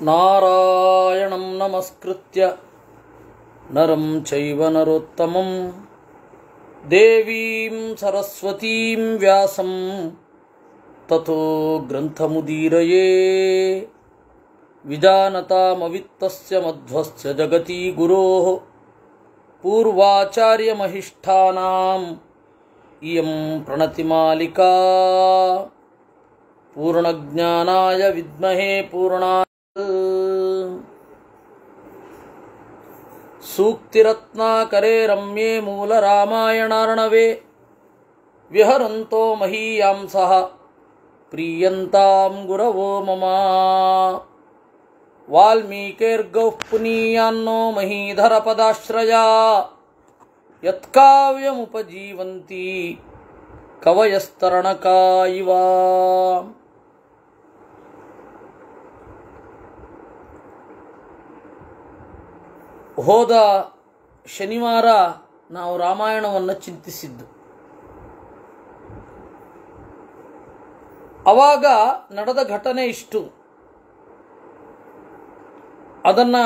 ನಾರಾಯಣಂ ನಮಸ್ಕೃತ್ಯ ನರಂ ಚೈವ ನರೋತ್ತಮಂ ದೇವೀಂ ಸರಸ್ವತೀಂ ವ್ಯಾಸಂ ತಥೋ ಗ್ರಂಥಮುದೀರಯೇ ವಿಜಾನತಾಮವಿತ್ತಸ್ಯ ಮಧ್ವಸ್ಯ ಜಗತಿ ಗುರೋಃ ಪೂರ್ವಾಚಾರ್ಯಮಹಿಷ್ಠಾನಾಂ ಇಯಂ ಪ್ರಣತಿಮಾಲಿಕಾ ಪೂರ್ಣಜ್ಞಾನಾಯ ವಿದ್ಮಹೇ ಪೂರ್ಣಾಯ ಸೂಕ್ತಿರತ್ನಾಕರೇ ರಮ್ಯೇ ಮೂಲರಾಮಾಯಣಾರ್ಣವೇ ವಿಹರಂತೋ ಮಹೀಯಾಂಸಃ ಪ್ರೀಯಂತಾಂ ಗುರವೋ ಮಮ ವಾಲ್ಮೀಕೇರ್ಗೌಃ ಪುನೀಯಾನ್ನೋ ಮಹೀಧರ ಪದಾಶ್ರಯಾ ಯತ್ಕಾವ್ಯಮುಪಜೀವಂತಿ ಕವಯಸ್ತರಣಕಾ ಇವ. ಹೋದ ಶನಿವಾರ ನಾವು ರಾಮಾಯಣವನ್ನು ಚಿಂತಿಸಿದ್ದು. ಆವಾಗ ನಡೆದ ಘಟನೆ ಇಷ್ಟು. ಅದನ್ನು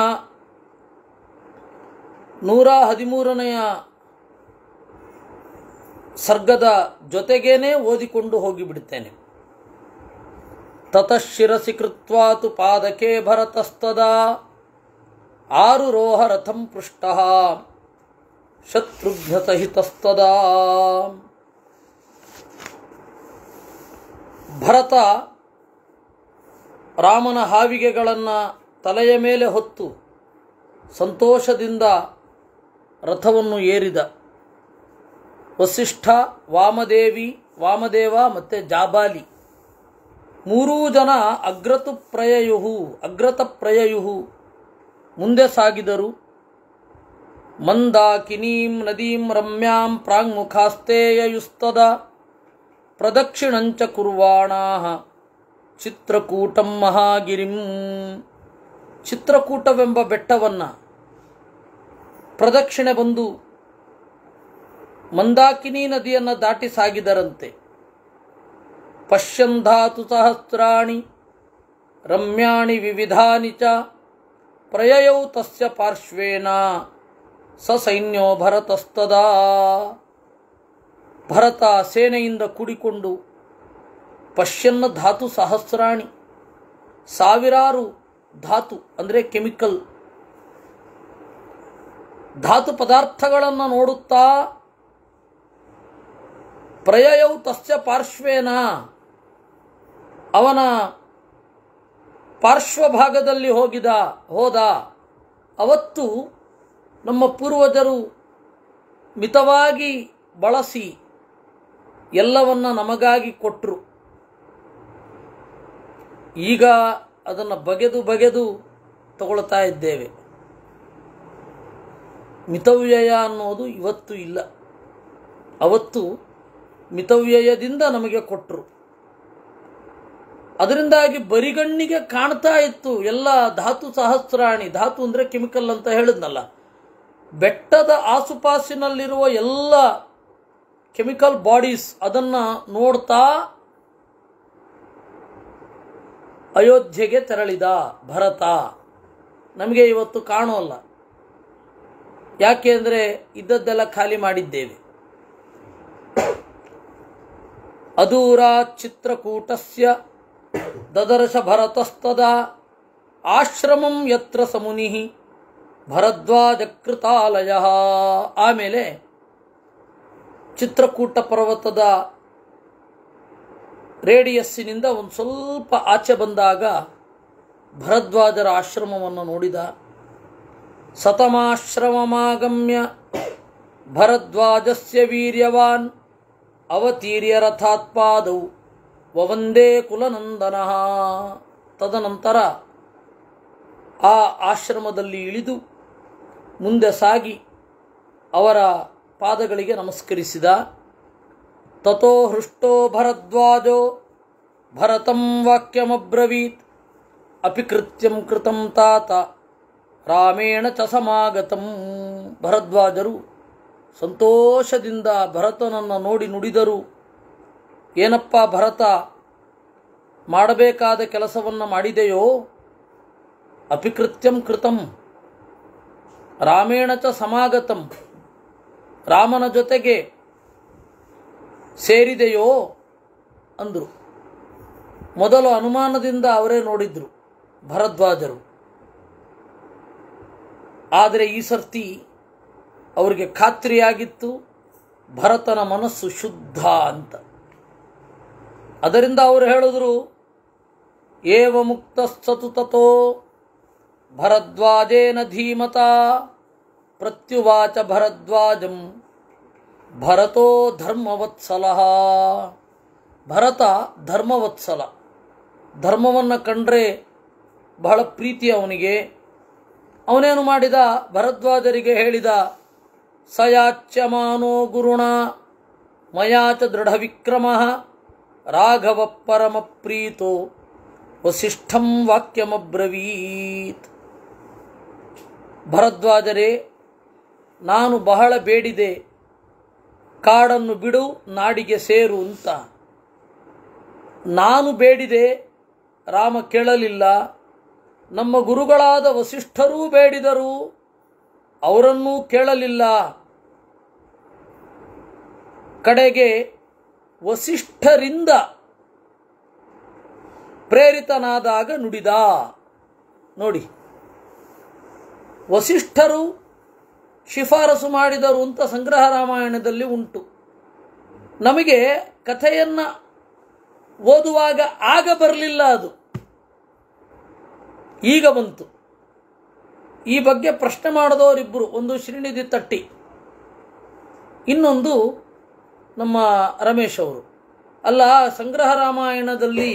113ನೆಯ ಸರ್ಗದ ಜೊತೆಗೇನೆ ಓದಿಕೊಂಡು ಹೋಗಿಬಿಡುತ್ತೇನೆ. ತತಃ ಶಿರಸಿ ಕೃತ್ವಾ ತು ಪಾದಕೆ ಭರತಸ್ತದಾ ಆರುರೋಹ ರಥಂ ಪೃಷ್ಟಃ ಶತ್ರುಘ್ನ ಸಹಿತಸ್ತದಾ. ಭರತ ರಾಮನ ಹಾವಿಗೆಗಳನ್ನು ತಲೆಯ ಮೇಲೆ ಹೊತ್ತು ಸಂತೋಷದಿಂದ ರಥವನ್ನು ಏರಿದ. ವಸಿಷ್ಠ, ವಾಮದೇವ ಮತ್ತು ಜಾಬಾಲಿ ಮೂರೂ ಜನ ಅಗ್ರತಪ್ರಯಯುಹು ಮುಂದೆ ಸಾಗಿದರು. ಮಂದಾಕಿನೀಂ ನದೀಂ ರಮ್ಯಾಂ ಪ್ರಾಂಗುಖಾಸ್ತೇಯಯುಸ್ತದ ಪ್ರದಕ್ಷಿಣಂಚ ಕುರ್ವಾಣಾಃ ಚಿತ್ರಕೂಟಂ ಮಹಾಗಿರಿಂ. ಚಿತ್ರಕೂಟವೆಂಬ ಬೆಟ್ಟವನ್ನು ಪ್ರದಕ್ಷಿಣೆ ಬಂದು ಮಂದಾಕಿನಿ ನದಿಯನ್ನು ದಾಟಿ ಸಾಗಿದರಂತೆ. ಪಶ್ಯನ್ ಧಾತು ಸಹಸ್ರಾಣಿ ರಮ್ಯಾಣಿ ವಿವಿಧಾನಿ ಚ ಪ್ರಯಯೌ ತಸ್ಯ ಪಾರ್ಶ್ವೇನ ಸಸೈನ್ಯೋ ಭರತಸ್ತದಾ. ಭರತ ಸೇನೆಯಿಂದ ಕೂಡಿಕೊಂಡು ಪಶ್ಯನ್ನ ಧಾತು ಸಹಸ್ರಾಣಿ, ಸಾವಿರಾರು ಧಾತು ಅಂದರೆ ಕೆಮಿಕಲ್ ಧಾತು ಪದಾರ್ಥಗಳನ್ನು ನೋಡುತ್ತಾ ಪ್ರಯಯೌ ತಸ್ಯ ಪಾರ್ಶ್ವೇನ, ಅವನ ಪಾರ್ಶ್ವಭಾಗದಲ್ಲಿ ಹೋದ. ಅವತ್ತು ನಮ್ಮ ಪೂರ್ವಜರು ಮಿತವಾಗಿ ಬಳಸಿ ಎಲ್ಲವನ್ನ ನಮಗಾಗಿ ಕೊಟ್ಟರು. ಈಗ ಅದನ್ನು ಬಗೆದು ತಗೊಳ್ತಾ ಇದ್ದೇವೆ. ಮಿತವ್ಯಯ ಅನ್ನೋದು ಇವತ್ತು ಇಲ್ಲ. ಅವತ್ತು ಮಿತವ್ಯಯದಿಂದ ನಮಗೆ ಕೊಟ್ಟರು. ಅದರಿಂದಾಗಿ ಬರಿಗಣ್ಣಿಗೆ ಕಾಣ್ತಾ ಇತ್ತು ಎಲ್ಲ ಧಾತು ಸಹಸ್ರಾಣಿ. ಧಾತು ಅಂದರೆ ಕೆಮಿಕಲ್ ಅಂತ ಹೇಳಿದ್ನಲ್ಲ. ಬೆಟ್ಟದ ಆಸುಪಾಸಿನಲ್ಲಿರುವ ಎಲ್ಲ ಕೆಮಿಕಲ್ ಬಾಡೀಸ್ ಅದನ್ನು ನೋಡ್ತಾ ಅಯೋಧ್ಯೆಗೆ ತೆರಳಿದ ಭರತ. ನಮಗೆ ಇವತ್ತು ಕಾಣೋಲ್ಲ. ಯಾಕೆ ಅಂದರೆ ಇದ್ದದ್ದೆಲ್ಲ ಖಾಲಿ ಮಾಡಿದ್ದೇವೆ. ಅದೂರಾ ಚಿತ್ರಕೂಟಸ್ಯ ದದರ್ಶ ಭರತಸ್ತದಾ ಆಶ್ರಮಂ ಯತ್ರ ಸಮುನಿಃ ಭರದ್ವಾಜಕೃತಾಲಯಃ. ಆಮೇಲೆ ಚಿತ್ರಕೂಟ ಪರ್ವತದ ರೇಡಿಯಸ್ಸಿನಿಂದ ಒಂದು ಸ್ವಲ್ಪ ಆಚೆ ಬಂದಾಗ ಭರದ್ವಾಜರ ಆಶ್ರಮವನ್ನು ನೋಡಿದ. ಸತಮಾಶ್ರಮಮಾಗಮ್ಯ ಭರದ್ವಾಜಸ್ಯ ವೀರ್ಯವಾನ್ ಅವತೀರ್ಯ ರಥಾತ್ಪಾದೌ ವವಂದೇ ಕುಲನಂದನಃ. ತದನಂತರ ಆ ಆಶ್ರಮದಲ್ಲಿ ಇಳಿದು ಮುಂದೆ ಸಾಗಿ ಅವರ ಪಾದಗಳಿಗೆ ನಮಸ್ಕರಿಸಿದ. ತಥೋ ಹೃಷ್ಟೋ ಭರದ್ವಾಜೋ ಭರತಂ ವಾಕ್ಯಮಬ್ರವೀತ್ ಅಪಿ ಕೃತ್ಯಂ ಕೃತಂ ತಾತ ರಾಮೇಣ ಚ ಸಮಾಗತಂ. ಭರದ್ವಾಜರು ಸಂತೋಷದಿಂದ ಭರತನನ್ನು ನೋಡಿ ನುಡಿದರು. ಏನಪ್ಪ ಭರತ, ಮಾಡಬೇಕಾದ ಕೆಲಸವನ್ನು ಮಾಡಿದೆಯೋ, ಅಪಿಕೃತ್ಯಂ ಕೃತಂ ರಾಮೇಣ ಚ ಸಮಾಗತಂ, ರಾಮನ ಜೊತೆಗೆ ಸೇರಿದೆಯೋ ಅಂದರು. ಮೊದಲು ಅನುಮಾನದಿಂದ ಅವರೇ ನೋಡಿದ್ರು ಭರದ್ವಾಜರು. ಆದರೆ ಈ ಸರ್ತಿ ಅವರಿಗೆ ಖಾತ್ರಿಯಾಗಿತ್ತು ಭರತನ ಮನಸ್ಸು ಶುದ್ಧ ಅಂತ. ಅದರಿಂದ ಅವರು ಹೇಳಿದ್ರು, ಏವ ಮುಕ್ತಸ್ಸತು ತತೋ ಭರದ್ವಾಜೇನ ಧೀಮತ ಪ್ರತ್ಯುವಾಚ ಭರದ್ವಾಜಂ ಭರತೋ ಧರ್ಮವತ್ಸಲಃ. ಭರತ ಧರ್ಮವತ್ಸಲ, ಧರ್ಮವನ್ನು ಕಂಡ್ರೆ ಬಹಳ ಪ್ರೀತಿ ಅವನಿಗೆ. ಅವನೇನು ಮಾಡಿದ, ಭರದ್ವಾಜರಿಗೆ ಹೇಳಿದ, ಸಯಾಚ್ಯಮಾನೋ ಗುರುಣ ಮಯಾಚ ದೃಢ ವಿಕ್ರಮ ರಾಘವ ಪರಮ ಪ್ರೀತೋ ವಸಿಷ್ಠಂ ವಾಕ್ಯಮಬ್ರವೀತ್. ಭರದ್ವಾಜರೇ, ನಾನು ಬಹಳ ಬೇಡಿದೆ, ಕಾಡನ್ನು ಬಿಡು, ನಾಡಿಗೆ ಸೇರು ಅಂತ. ನಾನು ಬೇಡಿದೆ, ರಾಮ ಕೇಳಲಿಲ್ಲ. ನಮ್ಮ ಗುರುಗಳಾದ ವಸಿಷ್ಠರೂ ಬೇಡಿದರು, ಅವರನ್ನೂ ಕೇಳಲಿಲ್ಲ. ಕಡೆಗೆ ವಸಿಷ್ಠರಿಂದ ಪ್ರೇರಿತನಾದಾಗ ನುಡಿದ. ನೋಡಿ, ವಸಿಷ್ಠರು ಶಿಫಾರಸು ಮಾಡಿದರು ಅಂತ ಸಂಗ್ರಹ ರಾಮಾಯಣದಲ್ಲಿ ಉಂಟು. ನಮಗೆ ಕಥೆಯನ್ನು ಓದುವಾಗ ಆಗ ಬರಲಿಲ್ಲ, ಅದು ಈಗ ಬಂತು. ಈ ಬಗ್ಗೆ ಪ್ರಶ್ನೆ ಮಾಡಿದವರಿಬ್ಬರು, ಒಂದು ಶ್ರೀನಿಧಿ ತಟ್ಟಿ, ಇನ್ನೊಂದು ನಮ್ಮ ರಮೇಶ್ ಅವರು. ಅಲ್ಲ, ಸಂಗ್ರಹ ರಾಮಾಯಣದಲ್ಲಿ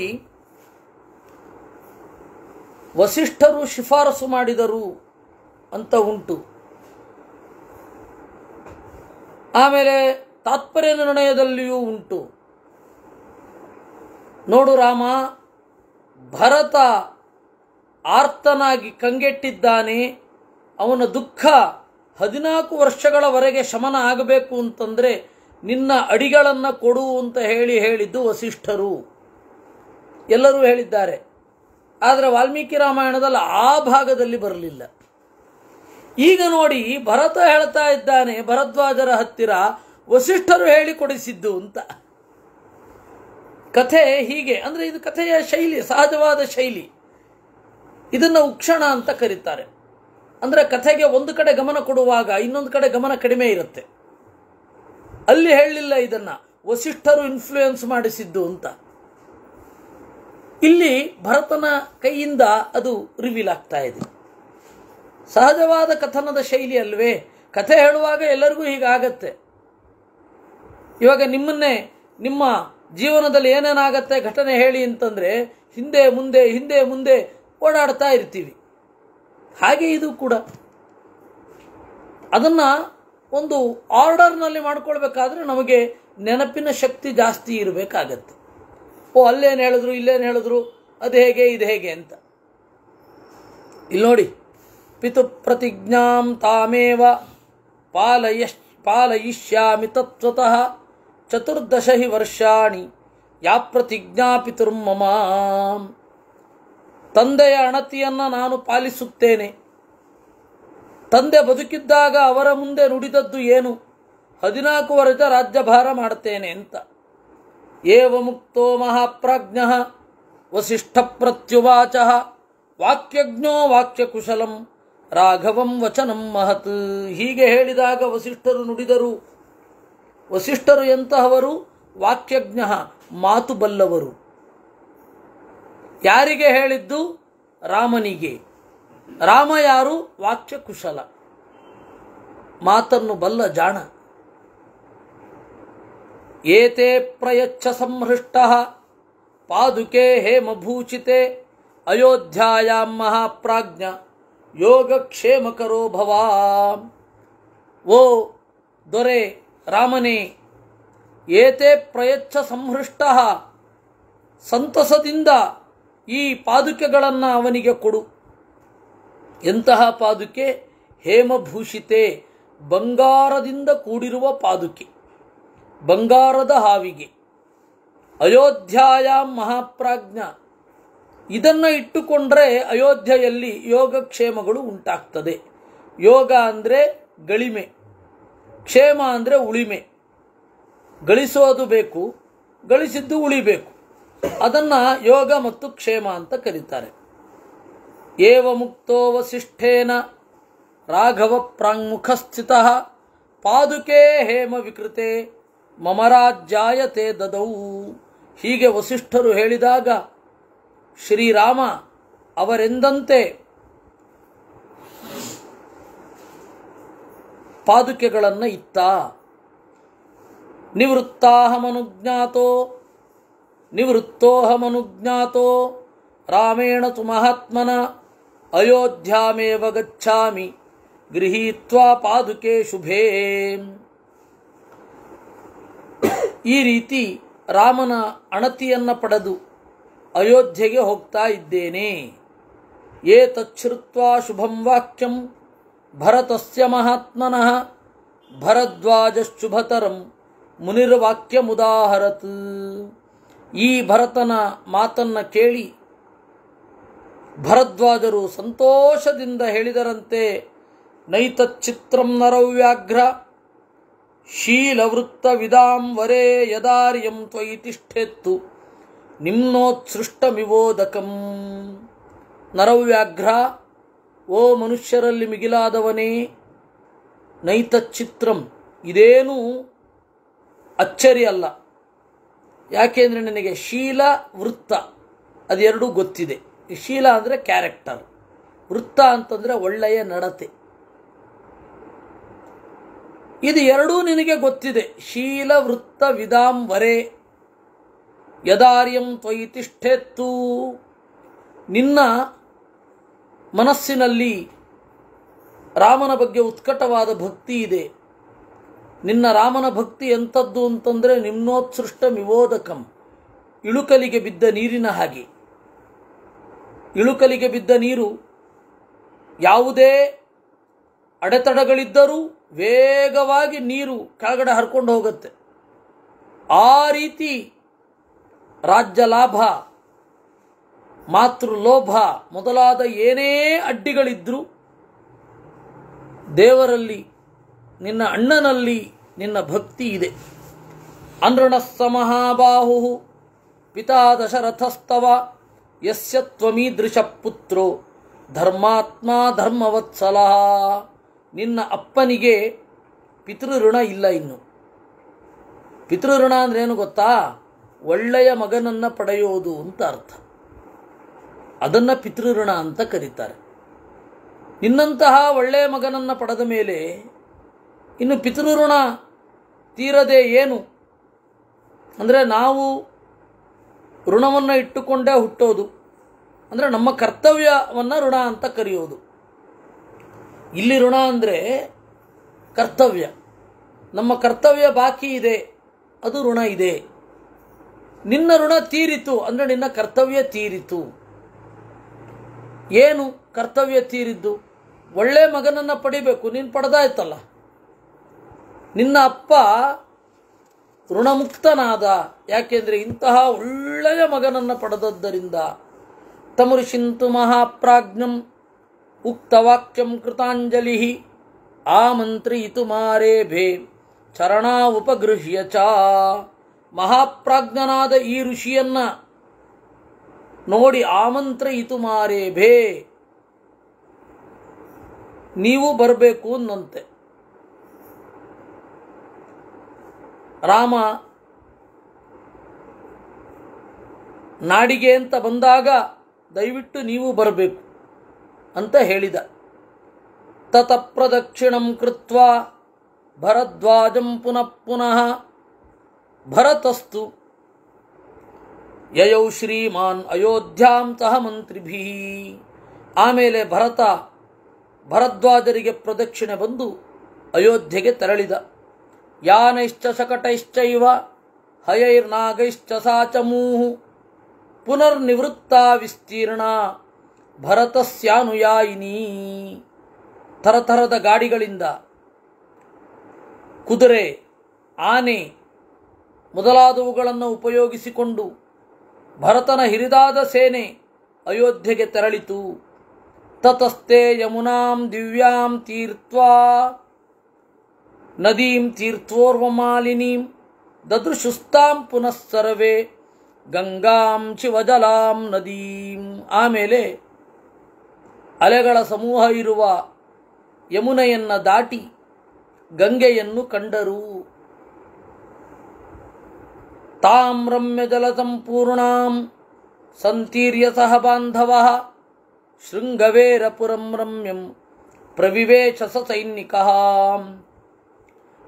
ವಸಿಷ್ಠರು ಶಿಫಾರಸು ಮಾಡಿದರು ಅಂತ ಉಂಟು. ಆಮೇಲೆ ತಾತ್ಪರ್ಯ ನಿರ್ಣಯದಲ್ಲಿಯೂ ಉಂಟು. ನೋಡು ರಾಮ, ಭರತ ಆರ್ತನಾಗಿ ಕಂಗೆಟ್ಟಿದ್ದಾನೆ, ಅವನ ದುಃಖ 14 ವರ್ಷಗಳವರೆಗೆ ಶಮನ ಆಗಬೇಕು ಅಂತಂದರೆ ನಿನ್ನ ಅಡಿಗಳನ್ನು ಕೊಡು ಅಂತ ಹೇಳಿದ್ದು ವಸಿಷ್ಠರು. ಎಲ್ಲರೂ ಹೇಳಿದ್ದಾರೆ, ಆದರೆ ವಾಲ್ಮೀಕಿ ರಾಮಾಯಣದಲ್ಲಿ ಆ ಭಾಗದಲ್ಲಿ ಬರಲಿಲ್ಲ. ಈಗ ನೋಡಿ, ಭರತ ಹೇಳ್ತಾ ಇದ್ದಾನೆ ಭರದ್ವಾಜರ ಹತ್ತಿರ, ವಸಿಷ್ಠರು ಹೇಳಿಕೊಡಿಸಿದ್ದು ಅಂತ. ಕಥೆ ಹೀಗೆ, ಅಂದರೆ ಇದು ಕಥೆಯ ಶೈಲಿ, ಸಹಜವಾದ ಶೈಲಿ. ಇದನ್ನು ಉಕ್ಷಣ ಅಂತ ಕರೀತಾರೆ. ಅಂದರೆ ಕಥೆಗೆ ಒಂದು ಕಡೆ ಗಮನ ಕೊಡುವಾಗ ಇನ್ನೊಂದು ಕಡೆ ಗಮನ ಕಡಿಮೆ ಇರುತ್ತೆ. ಅಲ್ಲಿ ಹೇಳಲಿಲ್ಲ ಇದನ್ನು, ವಸಿಷ್ಠರು ಇನ್ಫ್ಲೂಯೆನ್ಸ್ ಮಾಡಿಸಿದ್ದು ಅಂತ. ಇಲ್ಲಿ ಭರತನ ಕೈಯಿಂದ ಅದು ರಿವೀಲ್ ಆಗ್ತಾ ಇದೆ. ಸಹಜವಾದ ಕಥನದ ಶೈಲಿ ಅಲ್ವೇ? ಕಥೆ ಹೇಳುವಾಗ ಎಲ್ಲರಿಗೂ ಹೀಗಾಗತ್ತೆ. ಇವಾಗ ನಿಮ್ಮನ್ನೇ ನಿಮ್ಮ ಜೀವನದಲ್ಲಿ ಏನೇನಾಗತ್ತೆ ಘಟನೆ ಹೇಳಿ ಅಂತಂದರೆ ಹಿಂದೆ ಮುಂದೆ ಹಿಂದೆ ಮುಂದೆ ಓಡಾಡ್ತಾ ಇರ್ತೀವಿ. ಹಾಗೆ ಇದು ಕೂಡ ಅದನ್ನು ಒಂದು ಆರ್ಡರ್ನಲ್ಲಿ ಮಾಡ್ಕೊಳ್ಬೇಕಾದ್ರೆ ನಮಗೆ ನೆನಪಿನ ಶಕ್ತಿ ಜಾಸ್ತಿ ಇರಬೇಕಾಗತ್ತೆ. ಅಲ್ಲೇನು ಹೇಳಿದ್ರು, ಇಲ್ಲೇನು ಹೇಳಿದ್ರು, ಅದು ಹೇಗೆ ಇದು ಹೇಗೆ ಅಂತ. ಇಲ್ಲಿ ನೋಡಿ, ಪಿತು ಪ್ರತಿಜ್ಞಾಂ ತಾಮೇವ ಪಾಲಯಿಷ್ಯಾಮಿ ತತ್ವತಃ 14 ಹಿ ವರ್ಷಾಣಿ ಯಾ ಪ್ರತಿಜ್ಞಾ ಪಿತುರ್ಮಮ. ತಂದೆಯ ಅಣತಿಯನ್ನು ನಾನು ಪಾಲಿಸುತ್ತೇನೆ. ತಂದೆ ಬದುಕಿದ್ದಾಗ ಅವರ ಮುಂದೆ ನುಡಿದದ್ದು ಏನು? 14 ವರ್ಷ ರಾಜ್ಯಭಾರ ಮಾಡ್ತೇನೆ ಅಂತ. ಏವ ಮುಕ್ತೋ ಮಹಾಪ್ರಾಜ್ಞಃ ವಸಿಷ್ಠ ಪ್ರತ್ಯುವಾಚ ವಾಕ್ಯಜ್ಞೋ ವಾಕ್ಯಕುಶಲಂ ರಾಘವಂ ವಚನಂ ಮಹತ್. ಹೀಗೆ ಹೇಳಿದಾಗ ವಸಿಷ್ಠರು ನುಡಿದರು. ವಸಿಷ್ಠರು ಎಂತಹವರು? ವಾಕ್ಯಜ್ಞ, ಮಾತು ಬಲ್ಲವರು. ಯಾರಿಗೆ ಹೇಳಿದ್ದು? ರಾಮನಿಗೆ. ರಾಮ ಯಾರು? ವಾಕ್ಯಕುಶಲ, ಮಾತನ್ನು ಬಲ್ಲ ಜಾಣ. ಏತೆ ಪ್ರಯಚ್ಛ ಸಂಹೃಷ್ಟಃ ಪಾದುಕೆ ಹೇಮಭೂಚಿತೆ ಅಯೋಧ್ಯಾಯಾಂ ಮಹಾಪ್ರಾಜ್ಞ ಯೋಗಕ್ಷೇಮಕರೋ ಭವ. ಓ ದೊರೆ ರಾಮನೇ, ಏತೆ ಪ್ರಯಚ್ಛ ಸಂಹೃಷ್ಟಃ, ಸಂತಸದಿಂದ ಈ ಪಾದುಕೆಗಳನ್ನು ಅವನಿಗೆ ಕೊಡು. ಎಂತಹ ಪಾದುಕೆ? ಹೇಮಭೂಷಿತೆ, ಬಂಗಾರದಿಂದ ಕೂಡಿರುವ ಪಾದುಕೆ, ಬಂಗಾರದ ಹಾವಿಗೆ. ಅಯೋಧ್ಯಾಯಾಂ ಮಹಾಪ್ರಾಜ್ಞ, ಇದನ್ನು ಇಟ್ಟುಕೊಂಡ್ರೆ ಅಯೋಧ್ಯೆಯಲ್ಲಿ ಯೋಗಕ್ಷೇಮಗಳು ಉಂಟಾಗ್ತದೆ. ಯೋಗ ಅಂದರೆ ಗಳಿಮೆ, ಕ್ಷೇಮ ಅಂದರೆ ಉಳಿಮೆ. ಗಳಿಸೋದು ಬೇಕು, ಗಳಿಸಿದ್ದು ಉಳಿಬೇಕು. ಅದನ್ನು ಯೋಗ ಮತ್ತು ಕ್ಷೇಮ ಅಂತ ಕರೀತಾರೆ. ಏವ ಮುಕ್ತೋ ವಸಿಷ್ಠೇನ ರಾಘವ ಪ್ರಾಂಗುಖ ಸ್ಥಿತಃ ಪಾದುಕೆ ಹೇಮ ವಿಕೃತೆ ಮಮ ರಾಜ್ಯಾಯ ತೇ ದದೌ. ಹೀಗೆ ವಸಿಷ್ಠರು ಹೇಳಿದಾಗ ಶ್ರೀರಾಮ ಅವರೆಂದಂತೆ ಪಾದುಕೆಗಳನ್ನು ಇತ್ತ. ನಿವೃತ್ತೋಹಮನುಜ್ಞಾತೋ ರಾಮೇಣ ತು ಮಹಾತ್ಮನ ಅಯೋಧ್ಯಾಮೇವ ಗಚ್ಛಾಮಿ ಗೃಹೀತ್ವಾ ಪಾದುಕೆ ಶುಭೇ. ಈ ರೀತಿ ರಾಮನ ಅಣತಿಯನ್ನು ಪಡೆದು ಅಯೋಧ್ಯೆಗೆ ಹೋಗ್ತಾ ಇದ್ದೇನೆ. ಏತಚ್ಛ್ರುತ್ವಾ ಶುಭಂ ವಾಕ್ಯಂ ಭರತಸ್ಯ ಮಹಾತ್ಮನಃ ಭರದ್ವಾಜಶುಭತರಂ ಮುನಿರ್ವಾಕ್ಯಮುದಾಹರತ್. ಈ ಭರತನ ಮಾತನ್ನು ಕೇಳಿ ಭರದ್ವಾಜರು ಸಂತೋಷದಿಂದ ಹೇಳಿದರಂತೆ, ನೈತಚ್ಚಿತ್ರಂ ನರವ್ಯಾಘ್ರ ಶೀಲವೃತ್ತ ವಿದಾಂ ವರೇ ಯದಾರ್ಯಂ ತ್ವಯಿ ತಿಷ್ಠೆತ್ತು ನಿಮ್ನೋತ್ಸೃಷ್ಟಮಿವೋದಕಂ. ನರವ್ಯಾಘ್ರ, ಓ ಮನುಷ್ಯರಲ್ಲಿ ಮಿಗಿಲಾದವನೇ, ನೈತಚ್ಚಿತ್ರಂ, ಇದೇನು ಅಚ್ಚರಿ ಅಲ್ಲ. ಯಾಕೆಂದರೆ ನಿನಗೆ ಶೀಲ ವೃತ್ತ ಅದೆರಡೂ ಗೊತ್ತಿದೆ. ಶೀಲ ಅಂದರೆ ಕ್ಯಾರೆಕ್ಟರ್, ವೃತ್ತ ಅಂತಂದರೆ ಒಳ್ಳೆಯ ನಡತೆ. ಇದು ಎರಡೂ ನಿನಗೆ ಗೊತ್ತಿದೆ. ಶೀಲ ವೃತ್ತ ವಿದಾಂ ವರೇ ಯದಾರ್ಯಂ ತ್ವಯಿ ತಿಷ್ಠೆತ್ತು. ನಿನ್ನ ಮನಸ್ಸಿನಲ್ಲಿ ರಾಮನ ಬಗ್ಗೆ ಉತ್ಕಟವಾದ ಭಕ್ತಿ ಇದೆ. ನಿನ್ನ ರಾಮನ ಭಕ್ತಿ ಎಂಥದ್ದು ಅಂತಂದರೆ ನಿಮ್ನೋತ್ಸೃಷ್ಟ ಮಿವೋದಕಂ, ಇಳುಕಲಿಗೆ ಬಿದ್ದ ನೀರಿನ ಹಾಗೆ. ಇಳುಕಲಿಗೆ ಬಿದ್ದ ನೀರು ಯಾವುದೇ ಅಡೆತಡೆಗಳಿದ್ದರೂ ವೇಗವಾಗಿ ನೀರು ಕೆಳಗಡೆ ಹರ್ಕೊಂಡು ಹೋಗುತ್ತೆ. ಆ ರೀತಿ ರಾಜ್ಯ ಲಾಭ, ಮಾತೃಲೋಭ ಮೊದಲಾದ ಏನೇ ಅಡ್ಡಿಗಳಿದ್ರೂ ದೇವರಲ್ಲಿ, ನಿನ್ನ ಅಣ್ಣನಲ್ಲಿ ನಿನ್ನ ಭಕ್ತಿ ಇದೆ. ಅನೃಣಸ್ಸ ಮಹಾಬಾಹು ಪಿತಾ ದಶರಥಸ್ತವ ಯಸ್ಯ ತ್ವಮೀದೃಶ ಪುತ್ರೋ ಧರ್ಮಾತ್ಮ ಧರ್ಮವತ್ಸಲ. ನಿನ್ನ ಅಪ್ಪನಿಗೆ ಪಿತೃಋಣ ಇಲ್ಲ. ಇನ್ನು ಪಿತೃಋಣ ಅಂದ್ರೆ ಏನು ಗೊತ್ತಾ? ಒಳ್ಳೆಯ ಮಗನನ್ನು ಪಡೆಯೋದು ಅಂತ ಅರ್ಥ. ಅದನ್ನು ಪಿತೃಋಣ ಅಂತ ಕರೀತಾರೆ. ನಿನ್ನಂತಹ ಒಳ್ಳೆಯ ಮಗನನ್ನು ಪಡೆದ ಮೇಲೆ ಇನ್ನು ಪಿತೃಋಣ ತೀರದೆ ಏನು ಅಂದರೆ, ನಾವು ಋಣವನ್ನು ಇಟ್ಟುಕೊಂಡೇ ಹುಟ್ಟೋದು, ಅಂದರೆ ನಮ್ಮ ಕರ್ತವ್ಯವನ್ನು ಋಣ ಅಂತ ಕರೆಯೋದು. ಇಲ್ಲಿ ಋಣ ಅಂದರೆ ಕರ್ತವ್ಯ. ನಮ್ಮ ಕರ್ತವ್ಯ ಬಾಕಿ ಇದೆ, ಅದು ಋಣ ಇದೆ. ನಿನ್ನ ಋಣ ತೀರಿತು ಅಂದರೆ ನಿನ್ನ ಕರ್ತವ್ಯ ತೀರಿತು. ಏನು ಕರ್ತವ್ಯ ತೀರಿದ್ದು? ಒಳ್ಳೆ ಮಗನನ್ನು ಪಡಿಬೇಕು. ನೀನು ಪಡೆದಾಯ್ತಲ್ಲ. ನಿನ್ನ ಅಪ್ಪ ಋಣಮುಕ್ತನಾದ. ಯಾಕೆಂದರೆ ಇಂತಹ ಒಳ್ಳೆಯ ಮಗನನ್ನು ಪಡೆದದ್ದರಿಂದ. ತಮೃಷಿಂತು ಮಹಾಪ್ರಾಜ್ಞಂ ಉಕ್ತವಾಕ್ಯಂ ಕೃತಾಂಜಲಿ ಆಮಂತ್ರಿಯಿತು ಮಾರೇಭೆ ಚರಣಾ ಉಪಗೃಹ್ಯ ಚ. ಮಹಾಪ್ರಾಜ್ಞನಾದ ಈ ಋಷಿಯನ್ನ ನೋಡಿ ಆಮಂತ್ರಿಯಿತು ಮಾರೇಭೆ, ನೀವು ಬರಬೇಕು ಅನ್ನಂತೆ. ರಾಮ ನಾಡಿಗೆ ಅಂತ ಬಂದಾಗ ದಯವಿಟ್ಟು ನೀವು ಬರಬೇಕು ಅಂತ ಹೇಳಿದ. ತತ ಪ್ರದಕ್ಷಿಣಂ ಕೃತ್ವಾ ಭರದ್ವಾಜಂ ಪುನಃ ಪುನಃ ಭರತಸ್ತು ಯಯೌ ಶ್ರೀಮಾನ್ ಅಯೋಧ್ಯಾಂ ಸಹ ಮಂತ್ರಿಭಿ. ಆಮೇಲೆ ಭರದ್ವಾಜರಿಗೆ ಪ್ರದಕ್ಷಿಣೆ ಬಂದು ಅಯೋಧ್ಯೆಗೆ ತೆರಳಿದ. ಯಾನೈಶ್ಚ ಶಕಟೈಶ್ಚೈವ ಹಯೈರ್ನಾಗೈಶ್ಚ ಸಾಚಮೂಹು ಪುನರ್ನಿವೃತ್ತ ವಿಸ್ತೀರ್ಣ ಭರತಸ್ಯಾನುಯಾಯಿನಿ. ಥರಥರದ ಗಾಡಿಗಳಿಂದ, ಕುದುರೆ, ಆನೆ ಮೊದಲಾದವುಗಳನ್ನು ಉಪಯೋಗಿಸಿಕೊಂಡು ಭರತನ ಹಿರಿದಾದ ಸೇನೆ ಅಯೋಧ್ಯೆಗೆ ತೆರಳಿತು. ತತಸ್ತೆ ಯಮುನಾಂ ದಿವ್ಯಾಂ ತೀರ್ತ್ವಾ ನದೀಂ ತೀರ್ಥೋರ್ವಮಾಲಿನೀಂ ದದೃಶುಸ್ತಾಂ ಪುನಃ ಸರ್ವೇ ಗಂಗಾಂ ಶಿವಜಲಾಂ ನದೀಂ. ಆಮೇಲೆ ಅಲೆಗಳ ಸಮೂಹ ಇರುವ ಯಮುನೆಯನ್ನು ದಾಟಿ ಗಂಗೆಯನ್ನು ಕಂಡರು. ತಾಂ ರಮ್ಯ ಜಲ ಸಂಪೂರ್ಣಾಂ ಸಂತೀರ್ಯ ಸಹ ಬಾಂಧವಃ ಶೃಂಗವೇರಪುರಂ ರಮ್ಯಂ ಪ್ರವಿವೇಶ ಸೈನಿಕಃ.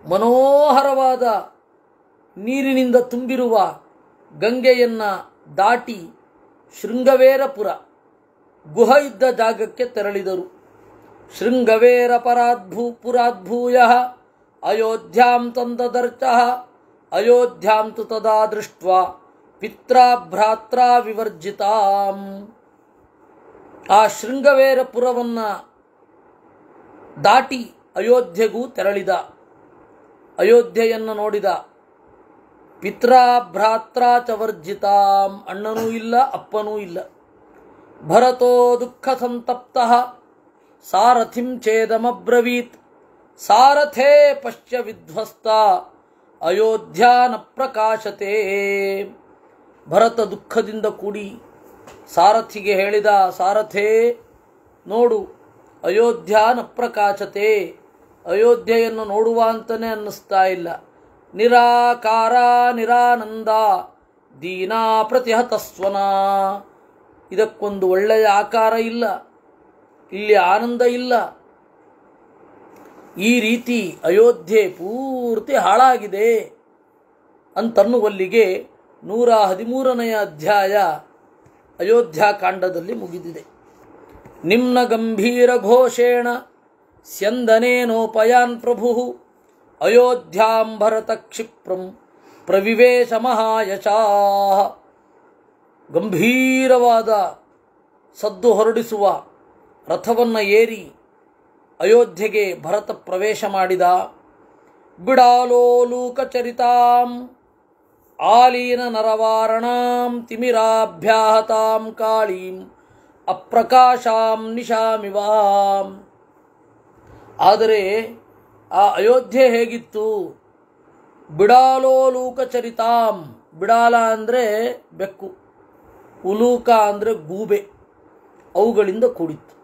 ಮನೋಹರವಾದ ನೀರಿನಿಂದ ತುಂಬಿರುವ ಗಂಗೆಯನ್ನು ದಾಟಿ ಶೃಂಗವೇರಪುರ ಗುಹ ಇದ್ದ ಜಾಗಕ್ಕೆ ತೆರಳಿದರು. ಶೃಂಗವೇರ ಪುರಾದ್ಭೂಯ ಅಯೋಧ್ಯಾಂ ತಂದದರ್ಚಃ ಅಯೋಧ್ಯಾಂ ತು ತದಾ ದೃಷ್ಟ್ವಾ ಪಿತ್ರಾ ಭ್ರಾತ್ರಾ ವಿವರ್ಜಿತಾಂ. ಆ ಶೃಂಗವೇರಪುರವನ್ನು ದಾಟಿ ಅಯೋಧ್ಯೆಗೂ ತೆರಳಿದ. ಅಯೋಧ್ಯೆಯನ್ನು ನೋಡಿದ. ಪಿತ್ರಾ ಭ್ರಾತ್ರಾ ಚ ವರ್ಜಿತಾಂ. ಅಣ್ಣನೂ ಇಲ್ಲ, ಅಪ್ಪನೂ ಇಲ್ಲ. ಭರತೋ ದುಃಖ ಸಂತಪ್ತಃ ಸಾರಥಿಂ ಛೇದಮಬ್ರವೀತ್ ಸಾರಥೇ ಪಶ್ಯ ವಿಧ್ವಸ್ತ ಅಯೋಧ್ಯಾ ನ ಪ್ರಕಾಶತೆ. ಭರತ ದುಃಖದಿಂದ ಕೂಡಿ ಸಾರಥಿಗೆ ಹೇಳಿದ, ಸಾರಥೇ ನೋಡು, ಅಯೋಧ್ಯಾ ನ ಪ್ರಕಾಶತೆ, ಅಯೋಧ್ಯೆಯನ್ನು ನೋಡುವ ಅಂತಲೇ ಅನ್ನಿಸ್ತಾ ಇಲ್ಲ. ನಿರಾಕಾರ ನಿರಾನಂದ ದೀನಾ ಪ್ರತಿಹತಸ್ವನ. ಇದಕ್ಕೊಂದು ಒಳ್ಳೆಯ ಆಕಾರ ಇಲ್ಲ, ಇಲ್ಲಿ ಆನಂದ ಇಲ್ಲ. ಈ ರೀತಿ ಅಯೋಧ್ಯೆ ಪೂರ್ತಿ ಹಾಳಾಗಿದೆ ಅಂತನ್ನುವಲ್ಲಿಗೆ 113ನೇ ಅಧ್ಯಾಯ ಅಯೋಧ್ಯಾಕಾಂಡದಲ್ಲಿ ಮುಗಿದಿದೆ. ನಿಮ್ನ ಗಂಭೀರ ಘೋಷೇಣ ಸ್ಯಂದನೇನೋಪಯಾನ್ ಪ್ರಭು ಅಯೋಧ್ಯಾಂ ಭರತ ಕ್ಷಿಪ್ರಂ ಪ್ರವಿವೇಶ ಮಹಾಯಶಾಃ. ಗಂಭೀರವಾದ ಸದ್ದು ಹೊರಡಿಸುವ ರಥವನ್ನು ಏರಿ ಅಯೋಧ್ಯೆಗೆ ಭರತ ಪ್ರವೇಶ ಮಾಡಿದ. ಬಿಡಾಲೋಲೂಕಚರಿತಾಂ ಆಲೀನ ನರವಾರಣಾಂ ತಿಮಿರಾಭ್ಯಾಹತಾಂ ಕಾಳೀಂ ಅಪ್ರಕಾಶಾಂ ನಿಶಾಮಿವಾಂ. ಆದರೆ ಆ ಅಯೋಧ್ಯೆ ಹೇಗಿತ್ತು? ಬಿಡಾಲೋಲೂಕಚರಿತಾಂ. ಬಿಡಾಲ ಅಂದರೆ ಬೆಕ್ಕು, ಉಲೂಕ ಅಂದರೆ ಗೂಬೆ, ಅವುಗಳಿಂದ ಕೂಡಿತ್ತು.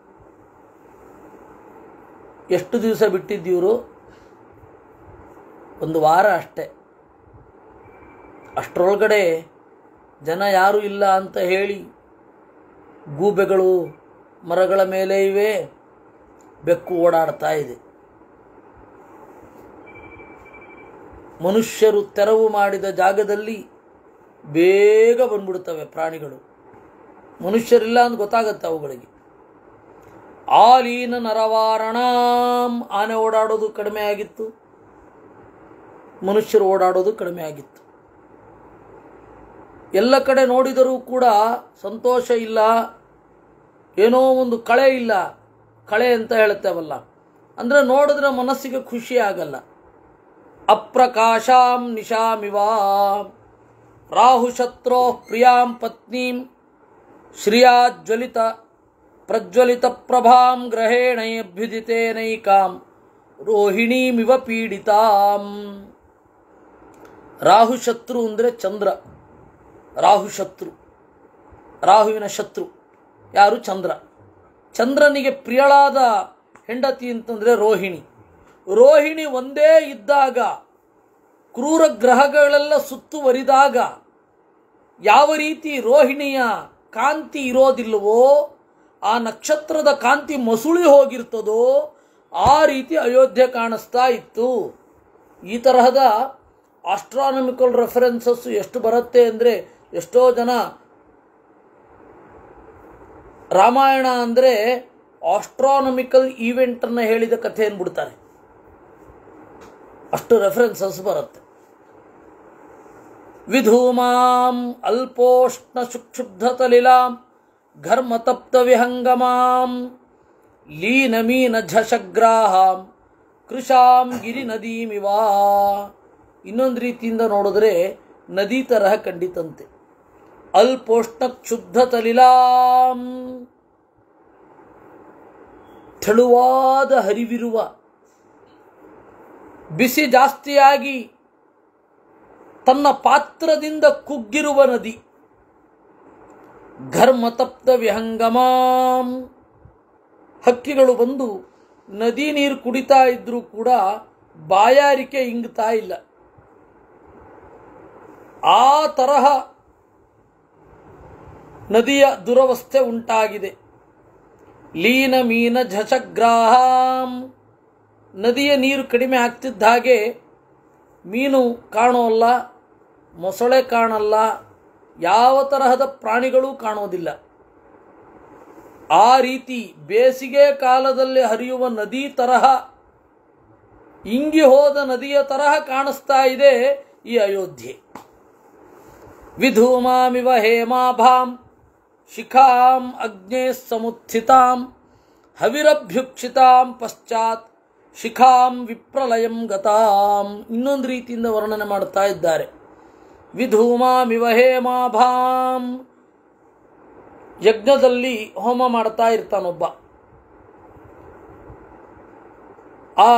ಎಷ್ಟು ದಿವಸ ಬಿಟ್ಟಿದ್ದೀವರು? 1 ವಾರ ಅಷ್ಟೆ. ಅಷ್ಟರೊಳಗಡೆ ಜನ ಯಾರೂ ಇಲ್ಲ ಅಂತ ಹೇಳಿ ಗೂಬೆಗಳು ಮರಗಳ ಮೇಲೆ ಇವೆ, ಬೆಕ್ಕು ಓಡಾಡ್ತಾ ಇದೆ. ಮನುಷ್ಯರು ತೆರವು ಮಾಡಿದ ಜಾಗದಲ್ಲಿ ಬೇಗ ಬಂದ್ಬಿಡ್ತವೆ ಪ್ರಾಣಿಗಳು. ಮನುಷ್ಯರಿಲ್ಲ ಅಂತ ಗೊತ್ತಾಗತ್ತೆ ಅವುಗಳಿಗೆ. ಆಲೀನ ನರವಾರಣಾಂ. ಆನೆ ಓಡಾಡೋದು ಕಡಿಮೆ ಆಗಿತ್ತು, ಮನುಷ್ಯರು ಓಡಾಡೋದು ಕಡಿಮೆ ಆಗಿತ್ತು. ಎಲ್ಲ ಕಡೆ ನೋಡಿದರೂ ಕೂಡ ಸಂತೋಷ ಇಲ್ಲ, ಏನೋ ಒಂದು ಕಳೆ ಇಲ್ಲ. ಕಳೆ ಅಂತ ಹೇಳುತ್ತೇವಲ್ಲ, ಅಂದರೆ ನೋಡಿದ್ರೆ ಮನಸ್ಸಿಗೆ ಖುಷಿ ಆಗಲ್ಲ. ಅಪ್ರಕಾಶಾಂ ನಿಶಾಮಿವ ರಾಹುಶತ್ರೋ ಪ್ರಿಯಾಂ ಪತ್ನೀಂ ಶ್ರಿಯಾಜ್ವಲಿತ ಪ್ರಜ್ವಲಿತ ಪ್ರಭಾಂ ಗ್ರಹೇಣೈಭ್ಯುದಿತೇನೈಕಾಂ ರೋಹಿಣೀಮಿವ ಪೀಡಿತಾಂ. ರಾಹುಶತ್ರು ಅಂದರೆ ಚಂದ್ರ. ರಾಹುಶತ್ರು, ರಾಹುವಿನ ಶತ್ರು ಯಾರು? ಚಂದ್ರ. ಚಂದ್ರನಿಗೆ ಪ್ರಿಯಳಾದ ಹೆಂಡತಿ ಅಂತಂದರೆ ರೋಹಿಣಿ. ರೋಹಿಣಿ ಒಂದೇ ಇದ್ದಾಗ, ಕ್ರೂರ ಗ್ರಹಗಳೆಲ್ಲ ಸುತ್ತುವರಿದಾಗ ಯಾವ ರೀತಿ ರೋಹಿಣಿಯ ಕಾಂತಿ ಇರೋದಿಲ್ಲವೋ, ಆ ನಕ್ಷತ್ರದ ಕಾಂತಿ ಮಸುಳಿ ಹೋಗಿರ್ತದೋ ಆ ರೀತಿ ಅಯೋಧ್ಯೆ ಕಾಣಿಸ್ತಾ ಇತ್ತು. ಈ ತರಹದ ಆಸ್ಟ್ರಾನಮಿಕಲ್ ರೆಫರೆನ್ಸಸ್ ಎಷ್ಟು ಬರುತ್ತೆ ಅಂದರೆ, ಎಷ್ಟೋ ಜನ ರಾಮಾಯಣ ಅಂದರೆ ಆಸ್ಟ್ರಾನಮಿಕಲ್ ಈವೆಂಟನ್ನು ಹೇಳಿದ ಕಥೆ ಅಂದ್ಬಿಡ್ತಾರೆ. ಅಷ್ಟು ರೆಫರೆನ್ಸಸ್ ಬರುತ್ತೆ. ವಿಧೂಮಾಂ ಅಲ್ಪೋಷ್ಣ ಸುಕ್ಷುಬ್ಧತಲಿಲಾಂ ಘರ್ಮತಪ್ತ ವಿಹಂಗಮಾಂ ಲೀನಮೀನ ಝಷಗ್ರಾಹಾಂ ಕೃಷಾಂ ಗಿರಿ ನದೀಮಿವಾ. ಇನ್ನೊಂದು ರೀತಿಯಿಂದ ನೋಡಿದ್ರೆ ನದಿ ತರಹ ಕಂಡಿತಂತೆ. ಅಲ್ಪೋಷ್ಣ ಕ್ಷುಬ್ಧ ತಲಿಲಾಂ, ತೆಳುವಾದ ಹರಿವಿರುವ, ಬಿಸಿ ಜಾಸ್ತಿಯಾಗಿ ತನ್ನ ಪಾತ್ರದಿಂದ ಕುಗ್ಗಿರುವ ನದಿ. ಘರ್ಮತಪ್ತ ವಿಹಂಗಮಾಂ, ಹಕ್ಕಿಗಳು ಬಂದು ನದಿ ನೀರು ಕುಡಿತಾ ಇದ್ರೂ ಕೂಡ ಬಾಯಾರಿಕೆ ಇಂಗ್ತಾ ಇಲ್ಲ. ಆ ತರಹ ನದಿಯ ದುರವಸ್ಥೆ ಉಂಟಾಗಿದೆ. ಲೀನ ಮೀನ ಝಷಗ್ರಾಹಂ, ನದಿಯ ನೀರು ಕಡಿಮೆ ಆಗ್ತಿದ್ದ ಹಾಗೆ ಮೀನು ಕಾಣೋಲ್ಲ, ಮೊಸಳೆ ಕಾಣಲ್ಲ, ಯಾವ ತರಹದ ಪ್ರಾಣಿಗಳೂ ಕಾಣೋದಿಲ್ಲ. ಆ ರೀತಿ ಬೇಸಿಗೆ ಕಾಲದಲ್ಲಿ ಹರಿಯುವ ನದಿ ತರಹ, ಇಂಗಿ ಹೋದ ನದಿಯ ತರಹ ಕಾಣಿಸ್ತಾ ಇದೆ ಈ ಅಯೋಧ್ಯೆ. ವಿಧೂಮಾಮಿವ ಹೇಮಾಭಾಂ ಶಿಖಾಂ ಅಗ್ನೇ ಸಮುತ್ಥಿತಾಂ ಹವಿರಭ್ಯುಕ್ಷಿತಾಂ ಪಶ್ಚಾತ್ ಶಿಖಾಂ ವಿಪ್ರಲಯಂ ಗತಾಂ. ಇನ್ನೊಂದು ರೀತಿಯಿಂದ ವರ್ಣನೆ ಮಾಡ್ತಾ ಇದ್ದಾರೆ. ವಿಧೂಮಾಮಿವ ಹೇಮಾಭಾಂ, ಯಜ್ಞದಲ್ಲಿ ಹೋಮ ಮಾಡ್ತಾ ಇರ್ತಾನೊಬ್ಬ. ಆ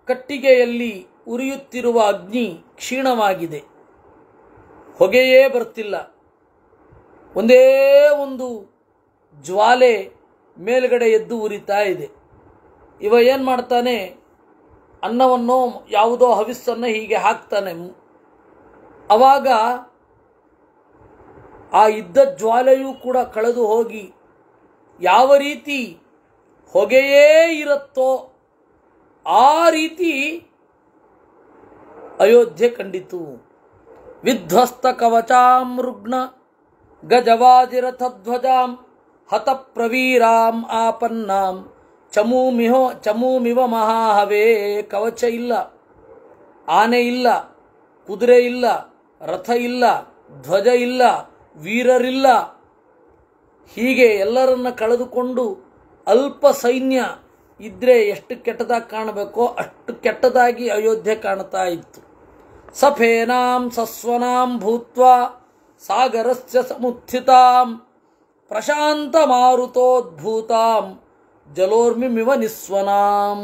ಕಟ್ಟಿಗೆಯಲ್ಲಿ ಉರಿಯುತ್ತಿರುವ ಅಗ್ನಿ ಕ್ಷೀಣವಾಗಿದೆ, ಹೊಗೆಯೇ ಬರ್ತಿಲ್ಲ. ಒಂದೇ ಒಂದು ಜ್ವಾಲೆ ಮೇಲ್ಗಡೆ ಎದ್ದು ಉರಿತಾ ಇದೆ. ಇವ ಏನು ಮಾಡ್ತಾನೆ, ಅನ್ನವನ್ನು ಯಾವುದೋ ಹವಿಸ್ಸನ್ನು ಹೀಗೆ ಹಾಕ್ತಾನೆ. ಆವಾಗ ಆ ಇದ್ದ ಜ್ವಾಲೆಯೂ ಕೂಡ ಕಳೆದು ಹೋಗಿ ಯಾವ ರೀತಿ ಹೊಗೆಯೇ ಇರುತ್ತೋ ಆ ರೀತಿ ಅಯೋಧ್ಯೆ ಕಂಡಿತು. ವಿಧ್ವಸ್ತ ಕವಚಾಂ ರುಗ್ಣ ಗಜವಾಜಿರಥಧ್ವಜಾಂ ಹತ ಪ್ರವೀರಾಂ ಆಪನ್ನಾಂ ಚಮೂಮಿವ ಮಹಾಹವೇ. ಕವಚ ಇಲ್ಲ, ಆನೆ ಇಲ್ಲ, ಕುದುರೆ ಇಲ್ಲ, ರಥ ಇಲ್ಲ, ಧ್ವಜ ಇಲ್ಲ, ವೀರರಿಲ್ಲ. ಹೀಗೆ ಎಲ್ಲರನ್ನ ಕಳೆದುಕೊಂಡು ಅಲ್ಪ ಸೈನ್ಯ ಇದ್ರೆ ಎಷ್ಟು ಕೆಟ್ಟದಾಗಿ ಕಾಣಬೇಕೋ ಅಷ್ಟು ಕೆಟ್ಟದಾಗಿ ಅಯೋಧ್ಯೆ ಕಾಣ್ತಾ ಇತ್ತು. ಸಫೇನಾಂ ಸಸ್ವನಾಂ ಭೂತ್ವಾ ಸಾಗರಸ್ಯ ಸಮುತ್ಥಿತಾಂ ಪ್ರಶಾಂತ ಮಾರುತೋದ್ಭೂತಾಂ ಜಲೋರ್ಮಿಮಿವ ನಿಸ್ವನಾಂ.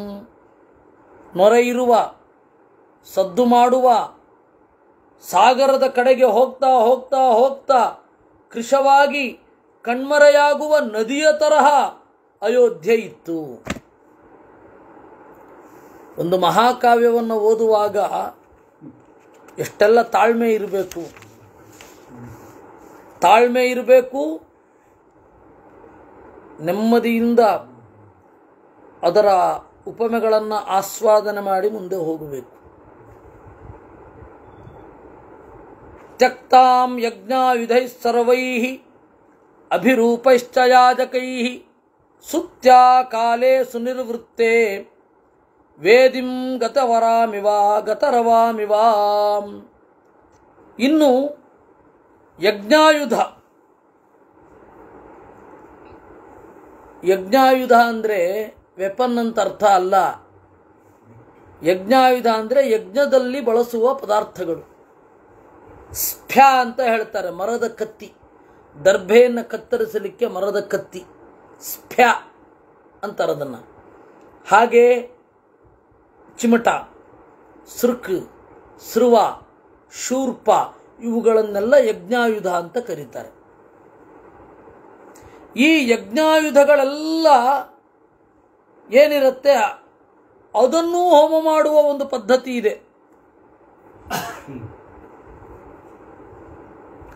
ನೊರೆ ಇರುವ, ಸದ್ದು ಮಾಡುವ, ಸಾಗರದ ಕಡೆಗೆ ಹೋಗ್ತಾ ಹೋಗ್ತಾ ಹೋಗ್ತಾ ಕೃಶವಾಗಿ ಕಣ್ಮರೆಯಾಗುವ ನದಿಯ ತರಹ ಅಯೋಧ್ಯೆ ಇತ್ತು. ಒಂದು ಮಹಾಕಾವ್ಯವನ್ನು ಓದುವಾಗ ಎಷ್ಟೆಲ್ಲ ತಾಳ್ಮೆ ಇರಬೇಕು, ತಾಳ್ಮೆ ಇರಬೇಕು, ನೆಮ್ಮದಿಯಿಂದ ಅದರ ಉಪಮೆಗಳನ್ನು ಆಸ್ವಾದನೆ ಮಾಡಿ ಮುಂದೆ ಹೋಗಬೇಕು. ತ್ಯಕ್ತಾಂ ಯಜ್ಞಾಯುಧೈಃ ಸರ್ವೈಃ ಅಭಿರೂಪೈಶ್ಚ ಯಾಜಕೈಃ ಸುತ್ಯಾ ಕಾಲೇ ಸುನಿರ್ವೃತ್ತೇ ವೇದಿಂ ಗತರವಾಮಿವ. ಇನ್ನು ಯಜ್ಞಾಯುಧ, ಯಜ್ಞಾಯುಧ ಅಂದರೆ ವೆಪನ್ ಅಂತ ಅರ್ಥ ಅಲ್ಲ. ಯಜ್ಞಾಯುಧ ಅಂದರೆ ಯಜ್ಞದಲ್ಲಿ ಬಳಸುವ ಪದಾರ್ಥಗಳು. ಸ್ಫ್ಯ ಅಂತ ಹೇಳ್ತಾರೆ, ಮರದ ಕತ್ತಿ, ದರ್ಭೆಯನ್ನು ಕತ್ತರಿಸಲಿಕ್ಕೆ ಮರದ ಕತ್ತಿ ಸ್ಫ್ಯ ಅಂತಾರೆ ಅದನ್ನು. ಹಾಗೆ ಚಿಮಟ, ಸೃಕ್, ಸೃವ, ಶೂರ್ಪ ಇವುಗಳನ್ನೆಲ್ಲ ಯಜ್ಞಾಯುಧ ಅಂತ ಕರೀತಾರೆ. ಈ ಯಜ್ಞಾಯುಧಗಳೆಲ್ಲ ಏನಿರುತ್ತೆ ಅದನ್ನೂ ಹೋಮ ಮಾಡುವ ಒಂದು ಪದ್ಧತಿ ಇದೆ.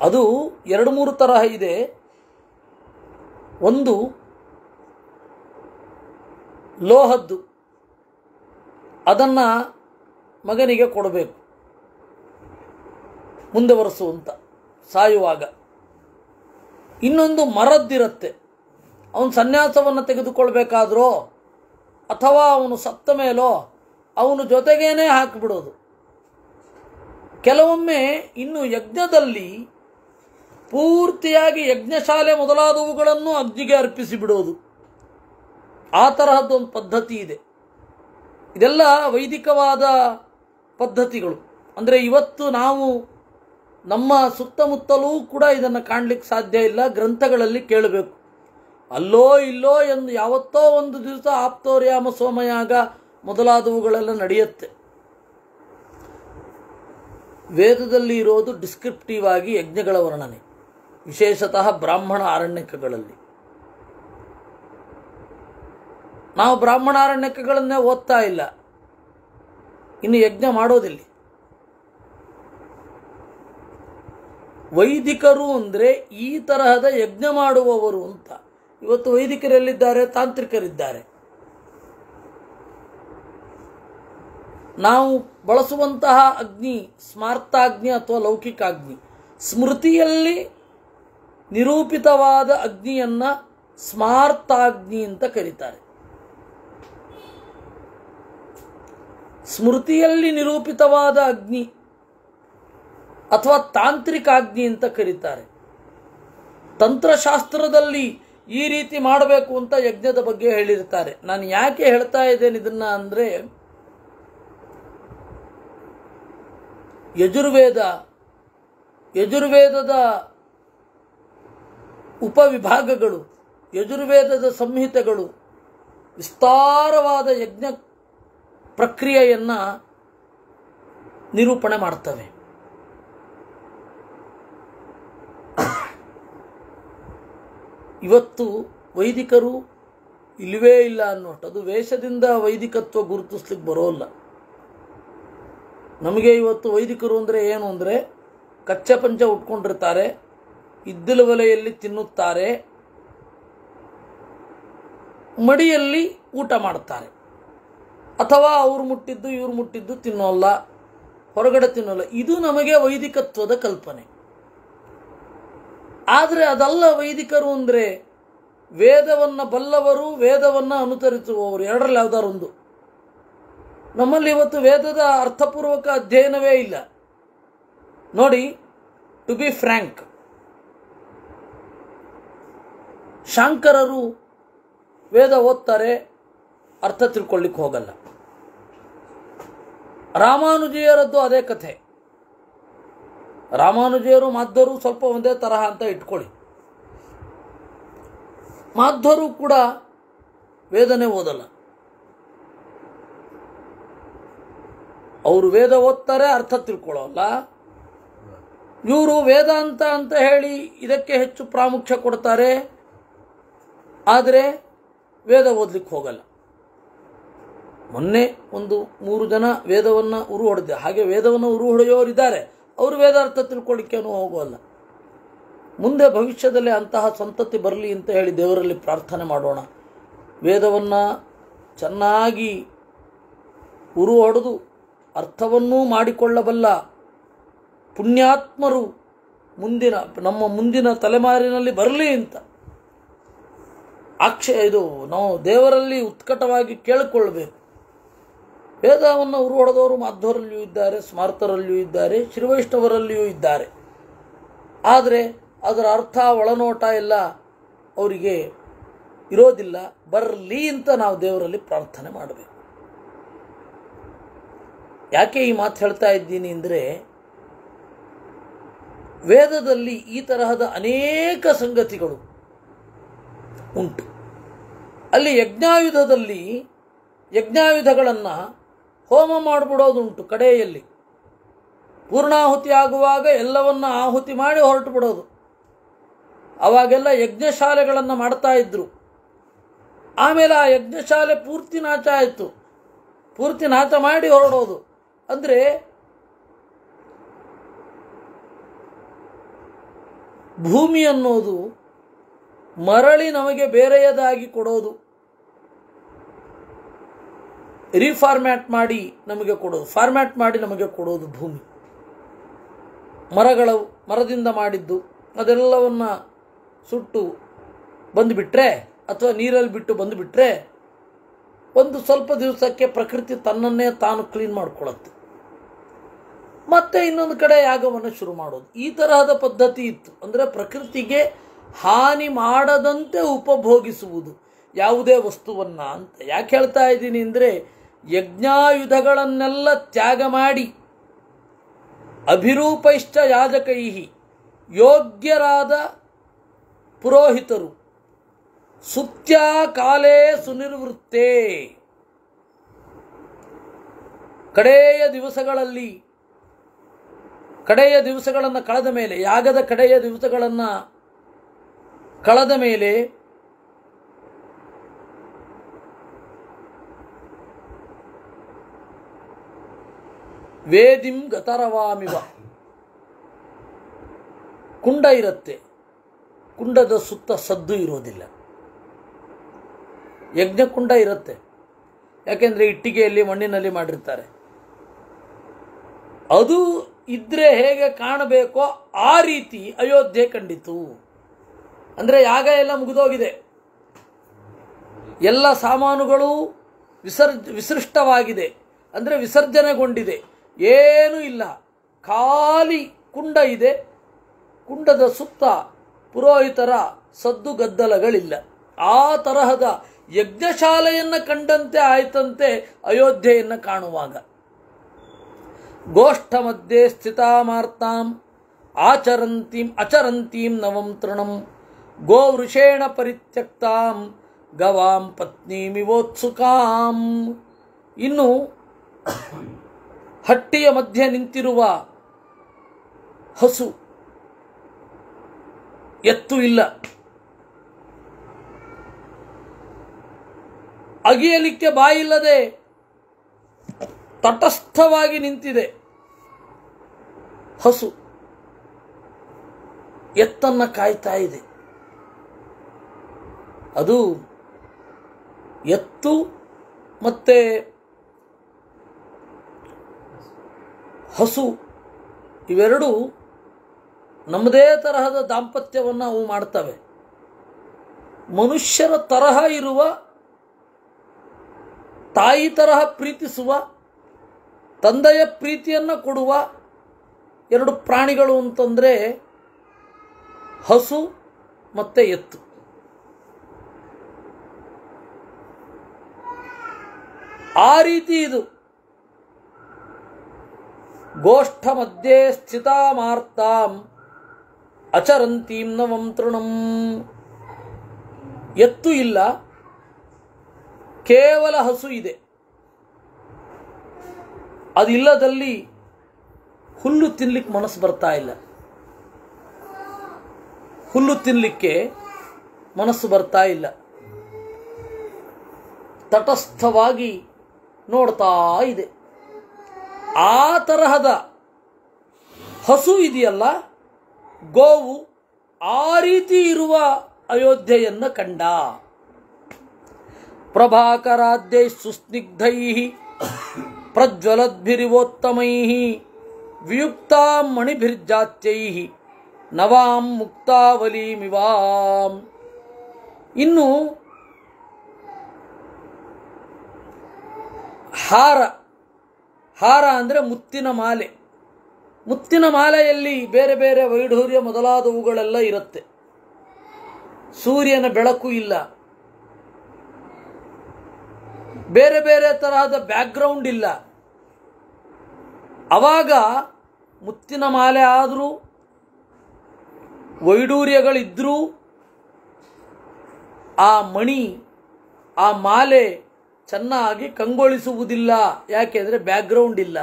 ಅದು 2-3 ತರಹ ಇದೆ. ಒಂದು ಲೋಹದ್ದು, ಅದನ್ನು ಮಗನಿಗೆ ಕೊಡಬೇಕು ಮುಂದೆ ಬರೆಸುವಂತ ಸಾಯುವಾಗ. ಇನ್ನೊಂದು ಮರದ್ದಿರುತ್ತೆ, ಅವನು ಸನ್ಯಾಸವನ್ನು ತೆಗೆದುಕೊಳ್ಬೇಕಾದ್ರೋ ಅಥವಾ ಅವನು ಸತ್ತ ಮೇಲೋ ಅವನು ಜೊತೆಗೇನೆ ಹಾಕಿಬಿಡೋದು. ಕೆಲವೊಮ್ಮೆ ಇನ್ನು ಯಜ್ಞದಲ್ಲಿ ಪೂರ್ತಿಯಾಗಿ ಯಜ್ಞಶಾಲೆ ಮೊದಲಾದವುಗಳನ್ನು ಅಗ್ನಿಗೆ ಅರ್ಪಿಸಿ ಬಿಡೋದು. ಆ ತರಹದ್ದೊಂದು ಪದ್ಧತಿ ಇದೆ. ಇದೆಲ್ಲ ವೈದಿಕವಾದ ಪದ್ಧತಿಗಳು. ಅಂದರೆ ಇವತ್ತು ನಾವು ನಮ್ಮ ಸುತ್ತಮುತ್ತಲೂ ಕೂಡ ಇದನ್ನು ಕಾಣಲಿಕ್ಕೆ ಸಾಧ್ಯ ಇಲ್ಲ, ಗ್ರಂಥಗಳಲ್ಲಿ ಕೇಳಬೇಕು. ಅಲ್ಲೋ ಇಲ್ಲೋ ಎಂದು ಯಾವತ್ತೋ ಒಂದು ದಿವಸ ಆಪ್ತೋರ್ಯಾಮ ಸೋಮಯಾಗ ಮೊದಲಾದವುಗಳೆಲ್ಲ ನಡೆಯುತ್ತೆ. ವೇದದಲ್ಲಿ ಇರೋದು ಡಿಸ್ಕ್ರಿಪ್ಟಿವ್ ಆಗಿ ಯಜ್ಞಗಳ ವರ್ಣನೆ, ವಿಶೇಷತಃ ಬ್ರಾಹ್ಮಣ ಆರಣ್ಯಕಗಳಲ್ಲಿ. ನಾವು ಬ್ರಾಹ್ಮಣ ಆರಣ್ಯಕಗಳನ್ನೇ ಓದ್ತಾ ಇಲ್ಲ, ಇನ್ನು ಯಜ್ಞ ಮಾಡೋದಿಲ್ಲ. ವೈದಿಕರು ಅಂದರೆ ಈ ತರಹದ ಯಜ್ಞ ಮಾಡುವವರು ಅಂತ. ಇವತ್ತು ವೈದಿಕರೆಲ್ಲಿದ್ದಾರೆ? ತಾಂತ್ರಿಕರಿದ್ದಾರೆ. ನಾವು ಬಳಸುವಂತಹ ಅಗ್ನಿ ಸ್ಮಾರ್ತಾಗ್ನಿ ಅಥವಾ ಲೌಕಿಕಾಗ್ನಿ. ಸ್ಮೃತಿಯಲ್ಲಿ ನಿರೂಪಿತವಾದ ಅಗ್ನಿಯನ್ನ ಸ್ಮಾರ್ತಾಗ್ನಿ ಅಂತ ಕರೀತಾರೆ. ಸ್ಮೃತಿಯಲ್ಲಿ ನಿರೂಪಿತವಾದ ಅಗ್ನಿ ಅಥವಾ ತಾಂತ್ರಿಕಾಗ್ನಿ ಅಂತ ಕರೀತಾರೆ. ತಂತ್ರಶಾಸ್ತ್ರದಲ್ಲಿ ಈ ರೀತಿ ಮಾಡಬೇಕು ಅಂತ ಯಜ್ಞದ ಬಗ್ಗೆ ಹೇಳಿರ್ತಾರೆ. ನಾನು ಯಾಕೆ ಹೇಳ್ತಾ ಇದ್ದೇನೆ ಇದನ್ನ ಅಂದರೆ, ಯಜುರ್ವೇದದ ಉಪವಿಭಾಗಗಳು, ಯಜುರ್ವೇದದ ಸಂಹಿತೆಗಳು ವಿಸ್ತಾರವಾದ ಯಜ್ಞ ಪ್ರಕ್ರಿಯೆಯನ್ನು ನಿರೂಪಣೆ ಮಾಡ್ತವೆ. ಇವತ್ತು ವೈದಿಕರು ಇಲ್ಲವೇ ಇಲ್ಲ ಅನ್ನೋಷ್ಟು, ಅದು ವೇಷದಿಂದ ವೈದಿಕತ್ವ ಗುರುತಿಸ್ಲಿಕ್ಕೆ ಬರೋಲ್ಲ. ನಮಗೆ ಇವತ್ತು ವೈದಿಕರು ಅಂದರೆ ಏನು ಅಂದರೆ, ಕಚ್ಚೆ ಪಂಚ ಉಟ್ಕೊಂಡಿರ್ತಾರೆ, ಇದ್ದಿಲು ಒಲೆಯಲ್ಲಿ ತಿನ್ನುತ್ತಾರೆ, ಮಡಿಯಲ್ಲಿ ಊಟ ಮಾಡ್ತಾರೆ, ಅಥವಾ ಅವರು ಮುಟ್ಟಿದ್ದು ಇವರು ಮುಟ್ಟಿದ್ದು ತಿನ್ನೋಲ್ಲ, ಹೊರಗಡೆ ತಿನ್ನೋಲ್ಲ. ಇದು ನಮಗೆ ವೈದಿಕತ್ವದ ಕಲ್ಪನೆ. ಆದರೆ ಅದಲ್ಲ ವೈದಿಕರು ಅಂದರೆ. ವೇದವನ್ನು ಬಲ್ಲವರು, ವೇದವನ್ನು ಅನುಸರಿಸುವವರು, ಎರಡರಲ್ಲಿ ಯಾವ್ದಾರು ಒಂದು. ನಮ್ಮಲ್ಲಿ ಇವತ್ತು ವೇದದ ಅರ್ಥಪೂರ್ವಕ ಅಧ್ಯಯನವೇ ಇಲ್ಲ. ನೋಡಿ, ಟು ಬಿ ಫ್ರ್ಯಾಂಕ್, ಶಾಂಕರರು ವೇದ ಓದ್ತಾರೆ, ಅರ್ಥ ತಿಳ್ಕೊಳ್ಳಿಕ್ಕೆ ಹೋಗಲ್ಲ. ರಾಮಾನುಜೀಯರದ್ದು ಅದೇ ಕಥೆ. ರಾಮಾನುಜೀಯರು ಮಾಧ್ವರು ಸ್ವಲ್ಪ ಒಂದೇ ತರಹ ಅಂತ ಇಟ್ಕೊಳ್ಳಿ. ಮಾಧ್ವರು ಕೂಡ ವೇದನೆ ಓದಲ್ಲ. ಅವರು ವೇದ ಓದ್ತಾರೆ, ಅರ್ಥ ತಿಳ್ಕೊಳ್ಳೋಲ್ಲ. ಇವರು ವೇದಾಂತ ಅಂತ ಹೇಳಿ ಇದಕ್ಕೆ ಹೆಚ್ಚು ಪ್ರಾಮುಖ್ಯ ಕೊಡ್ತಾರೆ, ಆದರೆ ವೇದ ಓದ್ಲಿಕ್ಕೆ ಹೋಗಲ್ಲ. ಮೊನ್ನೆ ಒಂದು 3 ಜನ ವೇದವನ್ನು ಉರು ಹೊಡೆದೆ. ಹಾಗೆ ವೇದವನ್ನು ಉರು ಹೊಡೆಯೋರಿದ್ದಾರೆ, ಅವರು ವೇದಾರ್ಥ ತಿಳ್ಕೊಳ್ಳಿಕ್ಕೇನೂ ಹೋಗೋಲ್ಲ. ಮುಂದೆ ಭವಿಷ್ಯದಲ್ಲಿ ಅಂತಹ ಸಂತತಿ ಬರಲಿ ಅಂತ ಹೇಳಿ ದೇವರಲ್ಲಿ ಪ್ರಾರ್ಥನೆ ಮಾಡೋಣ. ವೇದವನ್ನು ಚೆನ್ನಾಗಿ ಉರು ಹೊಡೆದು ಅರ್ಥವನ್ನೂ ಮಾಡಿಕೊಳ್ಳಬಲ್ಲ ಪುಣ್ಯಾತ್ಮರು ನಮ್ಮ ಮುಂದಿನ ತಲೆಮಾರಿನಲ್ಲಿ ಬರಲಿ ಅಂತ ಇದು ನಾವು ದೇವರಲ್ಲಿ ಉತ್ಕಟವಾಗಿ ಕೇಳಿಕೊಳ್ಳಬೇಕು. ವೇದವನ್ನು ಉರು ಹೊಡೆದವರು ಮಾಧ್ವರಲ್ಲಿಯೂ ಇದ್ದಾರೆ, ಸ್ಮಾರ್ತರಲ್ಲಿಯೂ ಇದ್ದಾರೆ, ಶ್ರೀವೈಷ್ಣವರಲ್ಲಿಯೂ ಇದ್ದಾರೆ. ಆದರೆ ಅದರ ಅರ್ಥ ಒಳನೋಟ ಎಲ್ಲ ಅವರಿಗೆ ಇರೋದಿಲ್ಲ. ಬರಲಿ ಅಂತ ನಾವು ದೇವರಲ್ಲಿ ಪ್ರಾರ್ಥನೆ ಮಾಡಬೇಕು. ಯಾಕೆ ಈ ಮಾತು ಹೇಳ್ತಾ ಇದ್ದೀನಿ ಅಂದರೆ, ವೇದದಲ್ಲಿ ಈ ತರಹದ ಅನೇಕ ಸಂಗತಿಗಳು ಉಂಟು. ಅಲ್ಲಿ ಯಜ್ಞಾಯುಧಗಳನ್ನು ಹೋಮ ಮಾಡಿಬಿಡೋದುಂಟು. ಕಡೆಯಲ್ಲಿ ಪೂರ್ಣಾಹುತಿ ಆಗುವಾಗ ಎಲ್ಲವನ್ನ ಆಹುತಿ ಮಾಡಿ ಹೊರಟು ಬಿಡೋದು. ಅವಾಗೆಲ್ಲ ಯಜ್ಞಶಾಲೆಗಳನ್ನು ಮಾಡ್ತಾ ಇದ್ರು. ಆಮೇಲೆ ಆ ಯಜ್ಞಶಾಲೆ ಪೂರ್ತಿ ನಾಶ ಆಯಿತು. ಪೂರ್ತಿ ನಾಶ ಮಾಡಿ ಹೊರಡೋದು ಅಂದರೆ ಭೂಮಿ ಅನ್ನೋದು ಮರಳಿ ನಮಗೆ ಬೇರೆಯದಾಗಿ ಕೊಡೋದು, ರೀಫಾರ್ಮ್ಯಾಟ್ ಮಾಡಿ ನಮಗೆ ಕೊಡೋದು, ಫಾರ್ಮ್ಯಾಟ್ ಮಾಡಿ ನಮಗೆ ಕೊಡೋದು ಭೂಮಿ. ಮರದಿಂದ ಮಾಡಿದ್ದು ಅದೆಲ್ಲವನ್ನ ಸುಟ್ಟು ಬಂದುಬಿಟ್ರೆ ಅಥವಾ ನೀರಲ್ಲಿ ಬಿಟ್ಟು ಬಂದುಬಿಟ್ರೆ ಒಂದು ಸ್ವಲ್ಪ ದಿವಸಕ್ಕೆ ಪ್ರಕೃತಿ ತನ್ನನ್ನೇ ತಾನು ಕ್ಲೀನ್ ಮಾಡಿಕೊಳ್ಳುತ್ತೆ. ಮತ್ತೆ ಇನ್ನೊಂದು ಕಡೆ ಯಾಗವನ್ನು ಶುರು ಮಾಡೋದು. ಈ ತರಹದ ಪದ್ಧತಿ ಇತ್ತು. ಅಂದರೆ ಪ್ರಕೃತಿಗೆ ಹಾನಿ ಮಾಡದಂತೆ ಉಪಭೋಗಿಸುವುದು ಯಾವುದೇ ವಸ್ತುವನ್ನ ಅಂತ. ಯಾಕೆ ಹೇಳ್ತಾ ಇದ್ದೀನಿ ಅಂದರೆ, ಯಜ್ಞಾಯುಧಗಳನ್ನೆಲ್ಲ ತ್ಯಾಗ ಮಾಡಿ ಅಭಿರೂಪೈಶ್ಚ ಯಾಜಕೈ, ಯೋಗ್ಯರಾದ ಪುರೋಹಿತರು, ಸುತ್ಯಾ ಕಾಲೇ ಸುನಿರ್ವೃತ್ತೇ, ಕಡೆಯ ದಿವಸಗಳನ್ನು ಕಳೆದ ಮೇಲೆ, ಯಾಗದ ಕಡೆಯ ದಿವಸಗಳನ್ನು ಕಳೆದ ಮೇಲೆ ವೇದಿಂ ಗತರವಾಮಿವ, ಕುಂಡ ಇರುತ್ತೆ, ಕುಂಡದ ಸುತ್ತ ಸದ್ದು ಇರೋದಿಲ್ಲ. ಯಜ್ಞಕುಂಡ ಇರುತ್ತೆ, ಯಾಕೆಂದರೆ ಇಟ್ಟಿಗೆಯಲ್ಲಿ ಮಣ್ಣಿನಲ್ಲಿ ಮಾಡಿರ್ತಾರೆ. ಅದು ಇದ್ರೆ ಹೇಗೆ ಕಾಣಬೇಕೋ ಆ ರೀತಿ ಅಯೋಧ್ಯೆ ಕಂಡಿತು. ಅಂದರೆ ಯಾಗ ಎಲ್ಲ ಮುಗಿದೋಗಿದೆ, ಎಲ್ಲ ಸಾಮಾನುಗಳು ವಿಸೃಷ್ಟವಾಗಿದೆ, ಅಂದರೆ ವಿಸರ್ಜನೆಗೊಂಡಿದೆ, ಏನೂ ಇಲ್ಲ, ಖಾಲಿ ಕುಂಡ ಇದೆ. ಕುಂಡದ ಸುತ್ತ ಪುರೋಹಿತರ ಸದ್ದು ಗದ್ದಲಗಳಿಲ್ಲ. ಆ ತರಹದ ಯಜ್ಞಶಾಲೆಯನ್ನು ಕಂಡಂತೆ ಆಯ್ತಂತೆ ಅಯೋಧ್ಯೆಯನ್ನು ಕಾಣುವಾಗ. ಗೋಷ್ಠ ಮಧ್ಯೆ ಸ್ಥಿತಾಮಾರ್ತಾಂ ಅಚರಂತೀಂ ನವಂ ತೃಣಂ ಗೋವೃಷೇಣ ಪರಿತ್ಯಕ್ತಾಂ ಗವಾಂ ಪತ್ನೀಮಿವೋತ್ಸುಕಾಂ. ಇನ್ನು ಹಟ್ಟಿಯ ಮಧ್ಯೆ ನಿಂತಿರುವ ಹಸು, ಎತ್ತು ಇಲ್ಲ, ಅಗಿಯಲಿಕ್ಕೆ ಬಾಯಿಲ್ಲದೆ ತಟಸ್ಥವಾಗಿ ನಿಂತಿದೆ ಹಸು, ಎತ್ತನ್ನು ಕಾಯ್ತಾ ಇದೆ. ಅದು ಎತ್ತು ಮತ್ತೆ ಹಸು ಇವೆರಡು ನಮ್ಮದೇ ತರಹದ ದಾಂಪತ್ಯವನ್ನು ಅವು ಮಾಡ್ತವೆ. ಮನುಷ್ಯರ ತರಹ ಇರುವ, ತಾಯಿ ತರಹ ಪ್ರೀತಿಸುವ, ತಂದೆಯ ಪ್ರೀತಿಯನ್ನು ಕೊಡುವ ಎರಡು ಪ್ರಾಣಿಗಳು ಅಂತಂದರೆ ಹಸು ಮತ್ತು ಎತ್ತು. ಆ ರೀತಿ ಇದು. ಗೋಷ್ಠ ಮಧ್ಯೆ ಸ್ಥಿತಾಮಾರ್ತಾಂ ಅಚರಂತೀಂ ನವಂ ತೃಣಂ. ಎತ್ತು ಇಲ್ಲ, ಕೇವಲ ಹಸು ಇದೆ. ಅದಿಲ್ಲದಲ್ಲಿ ಹುಲ್ಲು ತಿನ್ನಲಿಕ್ಕೆ ಮನಸ್ಸು ಬರ್ತಾ ಇಲ್ಲ, ಹುಲ್ಲು ತಿನ್ನಲಿಕ್ಕೆ ಮನಸ್ಸು ಬರ್ತಾ ಇಲ್ಲ. ತಟಸ್ಥವಾಗಿ ನೋಡ್ತಾ ಇದೆ. ಆ ತರಹದ ಹಸು ಇದೆಯಲ್ಲ, ಗೋವು, ಆ ರೀತಿ ಇರುವ ಅಯೋಧ್ಯೆಯನ್ನು ಕಂಡ. ಪ್ರಭಾಕರಾದ್ಯೈ ಸುಸ್ನಿಗ್ಧೈ ಪ್ರಜ್ವಲದ್ಭಿರಿವೋತ್ತಮೈ ವಿಯುಕ್ತಾಂ ಮಣಿಭಿರ್ಜಾತ್ಯೈ ನವಾಂ ಮುಕ್ತಾವಲೀಮಿವಾಂ. ಇನ್ನು ಹಾರ ಅಂದರೆ ಮುತ್ತಿನ ಮಾಲೆ. ಮುತ್ತಿನ ಮಾಲೆಯಲ್ಲಿ ಬೇರೆ ಬೇರೆ ವೈಢೂರ್ಯ ಮೊದಲಾದವುಗಳೆಲ್ಲ ಇರುತ್ತೆ. ಸೂರ್ಯನ ಬೆಳಕು ಇಲ್ಲ, ಬೇರೆ ಬೇರೆ ತರಹದ ಬ್ಯಾಕ್ಗ್ರೌಂಡ್ ಇಲ್ಲ. ಆವಾಗ ಮುತ್ತಿನ ಮಾಲೆ ಆದರೂ ವೈಢೂರ್ಯಗಳಿದ್ರೂ ಆ ಮಣಿ, ಆ ಮಾಲೆ ಚೆನ್ನಾಗಿ ಕಂಗೊಳಿಸುವುದಿಲ್ಲ. ಯಾಕೆ ಅಂದರೆ ಬ್ಯಾಕ್ಗ್ರೌಂಡ್ ಇಲ್ಲ.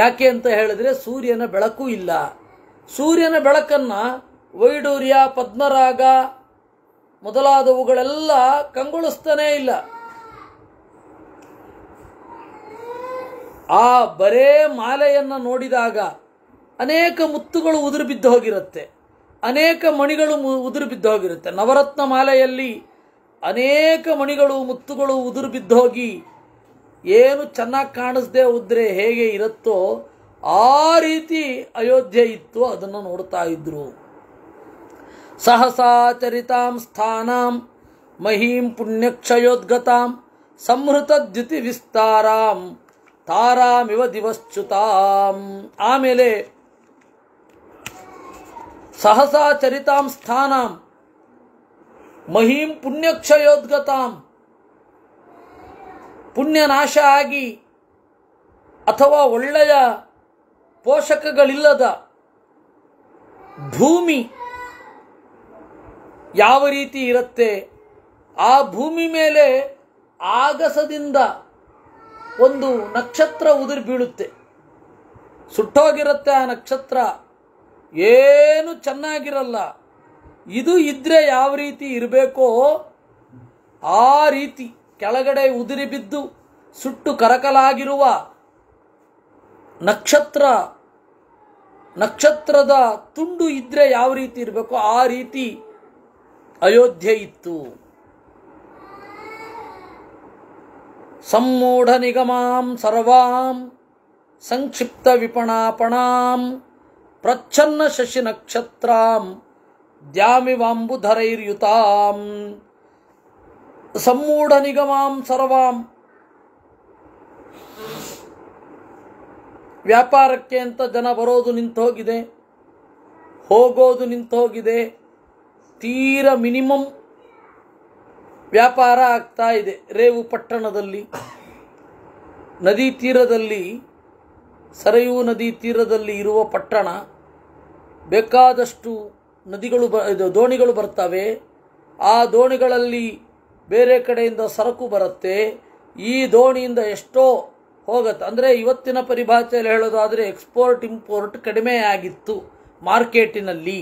ಯಾಕೆ ಅಂತ ಹೇಳಿದ್ರೆ ಸೂರ್ಯನ ಬೆಳಕು ಇಲ್ಲ. ಸೂರ್ಯನ ಬೆಳಕನ್ನು ವೈಢೂರ್ಯ, ಪದ್ಮರಾಗ ಮೊದಲಾದವುಗಳೆಲ್ಲ ಕಂಗೊಳಿಸ್ತಾನೇ ಇಲ್ಲ. ಆ ಬರೇ ಮಾಲೆಯನ್ನು ನೋಡಿದಾಗ ಅನೇಕ ಮುತ್ತುಗಳು ಉದುರು ಬಿದ್ದು ಹೋಗಿರುತ್ತೆ, ಅನೇಕ ಮಣಿಗಳು ಉದುರು ಬಿದ್ದು ಹೋಗಿರುತ್ತೆ. ನವರತ್ನ ಮಾಲೆಯಲ್ಲಿ ಅನೇಕ ಮಣಿಗಳು, ಮುತ್ತುಗಳು ಉದುರು ಬಿದ್ದು ಹೋಗಿ ಏನು ಚೆನ್ನಾಗಿ ಕಾಣಿಸದೆ ಉದ್ರೆ ಹೇಗೆ ಇರುತ್ತೋ ಆ ರೀತಿ ಅಯೋಧ್ಯೆ ಇತ್ತು. ಅದನ್ನು ನೋಡ್ತಾ ಇದ್ರು. ಸಹಸಾ ಚರಿತಾಂ ಸ್ಥಾನಾಂ ಮಹೀಂ ಪುಣ್ಯಕ್ಷಯೋದ್ಗತಾಂ ಸಂಹೃತ ದ್ಯುತಿ ವಿಸ್ತಾರಾಂ ತಾರಾಮಿವ ದಿವಶ್ಚ್ಯುತಾಂ. ಆಮೇಲೆ ಸಹಸಾ ಚರಿತಾಂ ಸ್ಥಾನಾಂ ಮಹೀಂ ಪುಣ್ಯಕ್ಷಯೋದ್ಗತಾಂ, ಪುಣ್ಯನಾಶ ಆಗಿ ಅಥವಾ ಒಳ್ಳೆಯ ಪೋಷಕಗಳಿಲ್ಲದ ಭೂಮಿ ಯಾವ ರೀತಿ ಇರುತ್ತೆ, ಆ ಭೂಮಿ ಮೇಲೆ ಆಗಸದಿಂದ ಒಂದು ನಕ್ಷತ್ರ ಉದುರಿ ಬೀಳುತ್ತೆ, ಸುಟ್ಟೋಗಿರುತ್ತೆ ಆ ನಕ್ಷತ್ರ, ಏನು ಚೆನ್ನಾಗಿರಲ್ಲ. ಇದು ಇದ್ರೆ ಯಾವ ರೀತಿ ಇರಬೇಕೋ ಆ ರೀತಿ ಕೆಳಗಡೆ ಉದುರಿ ಬಿದ್ದು ಸುಟ್ಟು ಕರಕಲಾಗಿರುವ ನಕ್ಷತ್ರದ ತುಂಡು ಇದ್ರೆ ಯಾವ ರೀತಿ ಇರಬೇಕೋ ಆ ರೀತಿ ಅಯೋಧ್ಯೆ ಇತ್ತು. ಸಮ್ಮೂಢ ನಿಗಮಾಂ ಸರ್ವಾಂ ಸಂಕ್ಷಿಪ್ತ ವಿಪಣಾಪಣಾಂ ಪ್ರಚ್ಛನ್ನ ಶಶಿ ನಕ್ಷತ್ರಾಂ ದ್ಯಾಮಿವಾಂಬುಧರೈರ್ಯುತಾಂ. ಸಮ್ಮೂಢ ನಿಗಮಾಂ ಸರ್ವಾಂ, ವ್ಯಾಪಾರಕ್ಕೆ ಅಂತ ಜನ ಬರೋದು ನಿಂತು ಹೋಗಿದೆ, ಹೋಗೋದು ನಿಂತು ಹೋಗಿದೆ, ತೀರ ಮಿನಿಮಮ್ ವ್ಯಾಪಾರ ಆಗ್ತಾ ಇದೆ. ರೇವು ಪಟ್ಟಣದಲ್ಲಿ ನದಿ ತೀರದಲ್ಲಿ, ಸರಯೂ ನದಿ ತೀರದಲ್ಲಿ ಇರುವ ಪಟ್ಟಣ, ಬೇಕಾದಷ್ಟು ದೋಣಿಗಳು ಬರ್ತವೆ. ಆ ದೋಣಿಗಳಲ್ಲಿ ಬೇರೆ ಕಡೆಯಿಂದ ಸರಕು ಬರುತ್ತೆ. ಈ ದೋಣಿಯಿಂದ ಎಷ್ಟೋ ಹೋಗುತ್ತೆ. ಅಂದರೆ ಇವತ್ತಿನ ಪರಿಭಾಷೆಯಲ್ಲಿ ಹೇಳೋದಾದರೆ ಎಕ್ಸ್ಪೋರ್ಟ್ ಇಂಪೋರ್ಟ್ ಕಡಿಮೆ ಆಗಿತ್ತು ಮಾರ್ಕೆಟಿನಲ್ಲಿ.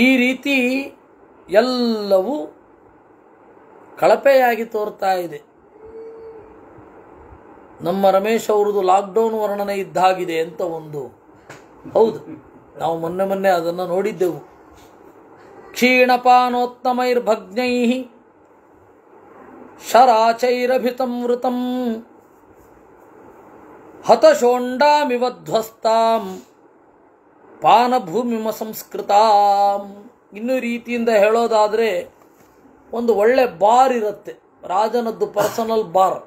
ಈ ರೀತಿ ಎಲ್ಲವೂ ಕಳಪೆಯಾಗಿ ತೋರ್ತಾ ಇದೆ. ನಮ್ಮ ರಮೇಶ್ ಅವ್ರದ್ದು ಲಾಕ್ಡೌನ್ ವರ್ಣನೆ ಇದ್ದಾಗಿದೆ ಅಂತ ಒಂದು, ಹೌದು, ನಾವು ಮೊನ್ನೆ ಅದನ್ನು ನೋಡಿದ್ದೆವು. ಕ್ಷೀಣಪಾನೋತ್ತಮೈರ್ಭಗ್ನೈ ಶರಾಚೈರಭಿತಂ ವೃತಂ ಹತಶೋಂಡಾಮಿವಧ್ವಸ್ತಾಂ ಪಾನಭೂಮಿಮ ಸಂಸ್ಕೃತಾಂ. ಇನ್ನೂ ರೀತಿಯಿಂದ ಹೇಳೋದಾದರೆ ಒಂದು ಒಳ್ಳೆ ಬಾರ್ ಇರುತ್ತೆ, ರಾಜನದ್ದು ಪರ್ಸನಲ್ ಬಾರ್,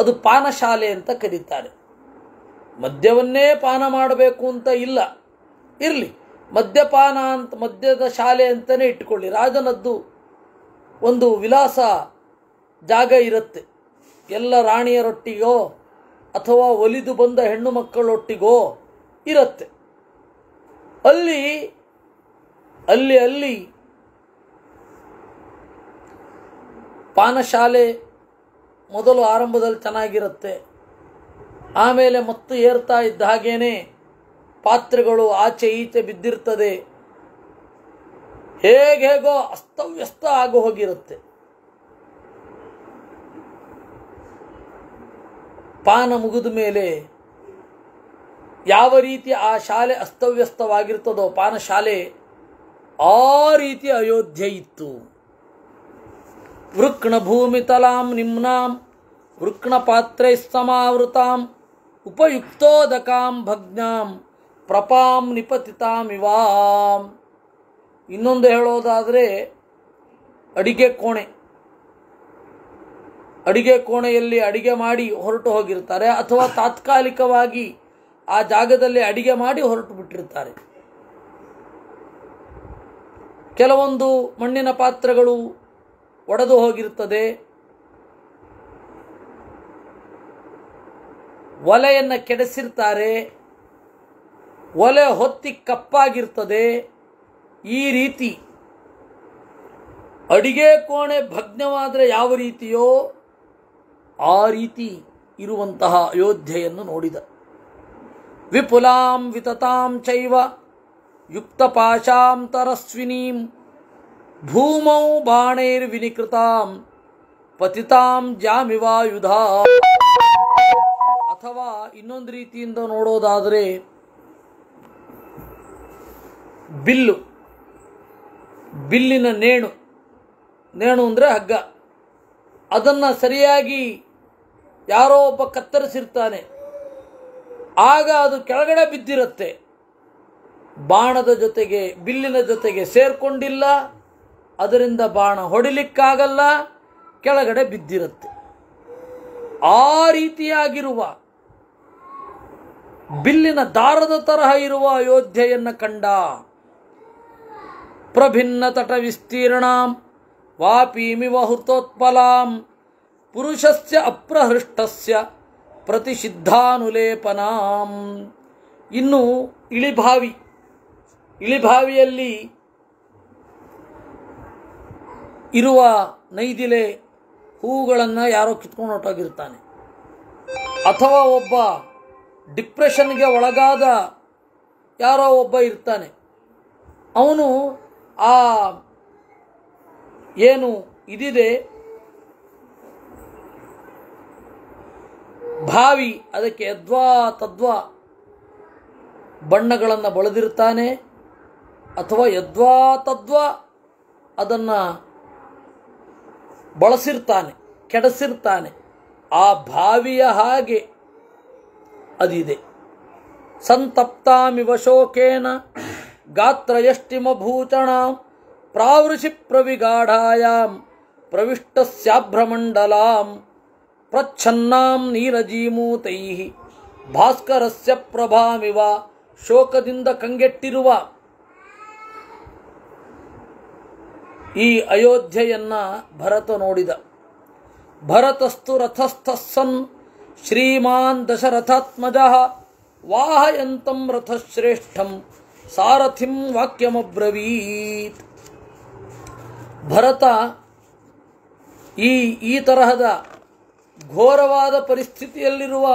ಅದು ಪಾನಶಾಲೆ ಅಂತ ಕರೀತಾರೆ. ಮದ್ಯವನ್ನೇ ಪಾನ ಮಾಡಬೇಕು ಅಂತ ಇಲ್ಲ, ಇರಲಿ ಮದ್ಯಪಾನ ಅಂತ ಮದ್ಯದ ಶಾಲೆ ಅಂತಲೇ ಇಟ್ಕೊಳ್ಳಿ. ರಾಜನದ್ದು ಒಂದು ವಿಲಾಸ ಜಾಗ ಇರುತ್ತೆ, ಎಲ್ಲ ರಾಣಿಯರೊಟ್ಟಿಗೋ ಅಥವಾ ಒಲಿದು ಬಂದ ಹೆಣ್ಣು ಮಕ್ಕಳೊಟ್ಟಿಗೋ ಇರುತ್ತೆ. ಅಲ್ಲಿ ಅಲ್ಲಿ ಅಲ್ಲಿ ಪಾನಶಾಲೆ ಮೊದಲು ಆರಂಭದಲ್ಲಿ ಚೆನ್ನಾಗಿರುತ್ತೆ, ಆಮೇಲೆ ಮತ್ತು ಏರ್ತಾ ಇದ್ದ ಹಾಗೇನೆ ಪಾತ್ರೆಗಳು ಆಚೆ ಈಚೆ ಬಿದ್ದಿರ್ತದೆ, ಹೇಗೋ ಅಸ್ತವ್ಯಸ್ತ ಆಗೋ ಹೋಗಿರುತ್ತೆ. ಪಾನ ಮುಗಿದ ಮೇಲೆ ಯಾವ ರೀತಿ ಆ ಶಾಲೆ ಅಸ್ತವ್ಯಸ್ತವಾಗಿರ್ತದೋ ಪಾನಶಾಲೆ, ಆ ರೀತಿ ಅಯೋಧ್ಯೆ ಇತ್ತು. ವೃಕ್ಣ ಭೂಮಿತಲಾಂ ನಿಮ್ನಾಂ ವೃಕ್ಣ ಪಾತ್ರೈ ಸಮಾವೃತಾಂ ಉಪಯುಕ್ತೋದಕಾಂ ಭಗ್ನಾಂ ಪ್ರಪಾಂ ನಿಪತಿತಾಮಿವಾಂ. ಇನ್ನೊಂದು ಹೇಳೋದಾದರೆ ಅಡಿಗೆ ಕೋಣೆಯಲ್ಲಿ ಅಡಿಗೆ ಮಾಡಿ ಹೊರಟು ಹೋಗಿರ್ತಾರೆ, ಅಥವಾ ತಾತ್ಕಾಲಿಕವಾಗಿ ಆ ಜಾಗದಲ್ಲಿ ಅಡಿಗೆ ಮಾಡಿ ಹೊರಟು ಬಿಟ್ಟಿರ್ತಾರೆ. ಕೆಲವೊಂದು ಮಣ್ಣಿನ ಪಾತ್ರೆಗಳು ಒಡೆದು ಹೋಗಿರ್ತದೆ, ಒಲೆಯನ್ನು ಕೆಡಿಸಿರ್ತಾರೆ, ಒಲೆ ಹೊತ್ತಿ ಕಪ್ಪಾಗಿರ್ತದೆ. ಈ ರೀತಿ ಅಡಿಗೆ ಕೋಣೆ ಭಗ್ನವಾದರೆ ಯಾವ ರೀತಿಯೋ ಆ ರೀತಿ ಇರುವಂತಹ ಅಯೋಧ್ಯೆಯನ್ನು ನೋಡಿದ. ವಿಪುಲಾಂ ವಿತತಾಂ ಚೈವ ಯುಕ್ತಪಾಶಾಂ ತರಸ್ವಿನೀಂ ಭೂಮೌ ಬಾಣೈರ್ವಿನಿಕೃತಾಂ ಪತಿತಾಂ ಜಾಮಿವಾಯುಧಾ. ಅಥವಾ ಇನ್ನೊಂದು ರೀತಿಯಿಂದ ನೋಡೋದಾದರೆ ಬಿಲ್ಲಿನ ನೇಣು ಅಂದರೆ ಹಗ್ಗ, ಅದನ್ನು ಸರಿಯಾಗಿ ಯಾರೋ ಒಬ್ಬ ಕತ್ತರಿಸಿರ್ತಾನೆ, ಆಗ ಅದು ಕೆಳಗಡೆ ಬಿದ್ದಿರುತ್ತೆ, ಬಾಣದ ಜೊತೆಗೆ ಬಿಲ್ಲಿನ ಜೊತೆಗೆ ಸೇರ್ಕೊಂಡಿಲ್ಲ, ಅದರಿಂದ ಬಾಣ ಹೊಡಿಲಿಕ್ಕಾಗಲ್ಲ, ಕೆಳಗಡೆ ಬಿದ್ದಿರುತ್ತೆ. ಆ ರೀತಿಯಾಗಿರುವ ಬಿಲ್ಲಿನ ದಾರದ ತರಹ ಇರುವ ಅಯೋಧ್ಯೆಯನ್ನು ಕಂಡ. ಪ್ರಭಿನ್ನ ತಟ ವಿಸ್ತೀರ್ಣಾಂ ವಾಪೀಮಿವ ಹೃತೋತ್ಪಲಾಂ ಪುರುಷಸ್ಯ ಅಪ್ರಹೃಷ್ಟಸ್ಯ ಪ್ರತಿಷಿದ್ಧಾನುಲೇಪನಾಂ. ಇನ್ನು ಇಳಿಭಾವಿಯಲ್ಲಿ ಇರುವ ನೈದಿಲೆ ಹೂಗಳನ್ನು ಯಾರೋ ಕಿತ್ಕೊಂಡು ಹೊರಟೋಗಿರ್ತಾನೆ, ಅಥವಾ ಒಬ್ಬ ಡಿಪ್ರೆಷನ್ಗೆ ಒಳಗಾದ ಯಾರೋ ಒಬ್ಬ ಇರ್ತಾನೆ. ಅವನು ಆ ಏನು ಇದಿದೆ ಭಾವಿ, ಅದಕ್ಕೆ ಯದ್ವಾ ತದ್ವಾ ಬಣ್ಣಗಳನ್ನು ಬಳದಿರ್ತಾನೆ, ಅಥವಾ ಯದ್ವಾ ತದ್ವಾ ಅದನ್ನು ಬಳಸಿರ್ತಾನೆ, ಕೆಡಿಸಿರ್ತಾನೆ. ಆ ಭಾವಿಯ ಹಾಗೆ ಅದಿದೆ. ಸಂತಪ್ತಾಮಿವ ಶೋಕೇನ ಗಾತ್ರಯಷ್ಟಿಮಭೂಷಣ ಪ್ರಾವೃಷಿ ಪ್ರವಿಗಾಢಾಯಾಂ ಪ್ರವಿಷ್ಟಸ್ಯಾಭ್ರಮಂಡಲಾಂ ಪ್ರಚ್ಛನ್ನಾಂ ನೀರಜೀಮೂತೈಃ ಭಾಸ್ಕರಸ್ಯ ಪ್ರಭಾಮಿವ. ಶೋಕದಿಂದ ಕಂಗೆಟ್ಟಿರುವ ಈ ಅಯೋಧ್ಯೆಯನ್ನ ಭರತ ನೋಡಿದ. ಭರತಸ್ತು ರಥಸ್ಥಸ್ಸನ್ ಶ್ರೀಮಾನ್ ದಶರಥಾತ್ಮಜಃ ವಾಹಯಂತಂ ರಥಶ್ರೇಷ್ಠಂ ಸಾರಥಿಂ ವಾಕ್ಯಮಬ್ರವೀತ್. ಭರತ ಈ ತರಹದ ಘೋರವಾದ ಪರಿಸ್ಥಿತಿಯಲ್ಲಿರುವ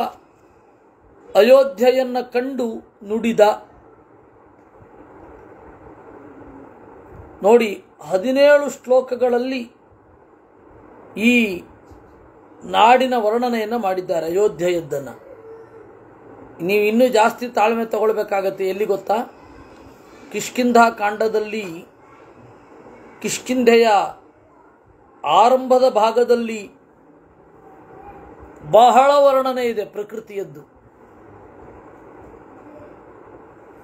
ಅಯೋಧ್ಯೆಯನ್ನು ಕಂಡು ನುಡಿದ. ನೋಡಿ, 17 ಶ್ಲೋಕಗಳಲ್ಲಿ ಈ ನಾಡಿನ ವರ್ಣನೆಯನ್ನು ಮಾಡಿದ್ದಾರೆ, ಅಯೋಧ್ಯೆಯದ್ದನ್ನು. ನೀವು ಇನ್ನೂ ಜಾಸ್ತಿ ತಾಳ್ಮೆ ತಗೊಳ್ಬೇಕಾಗತ್ತೆ. ಎಲ್ಲಿ ಗೊತ್ತಾ? ಕಿಷ್ಕಿಂಧ ಕಾಂಡದಲ್ಲಿ ಕಿಷ್ಕಿಂಧೆಯ ಆರಂಭದ ಭಾಗದಲ್ಲಿ ಬಹಳ ವರ್ಣನೆ ಇದೆ ಪ್ರಕೃತಿಯದ್ದು.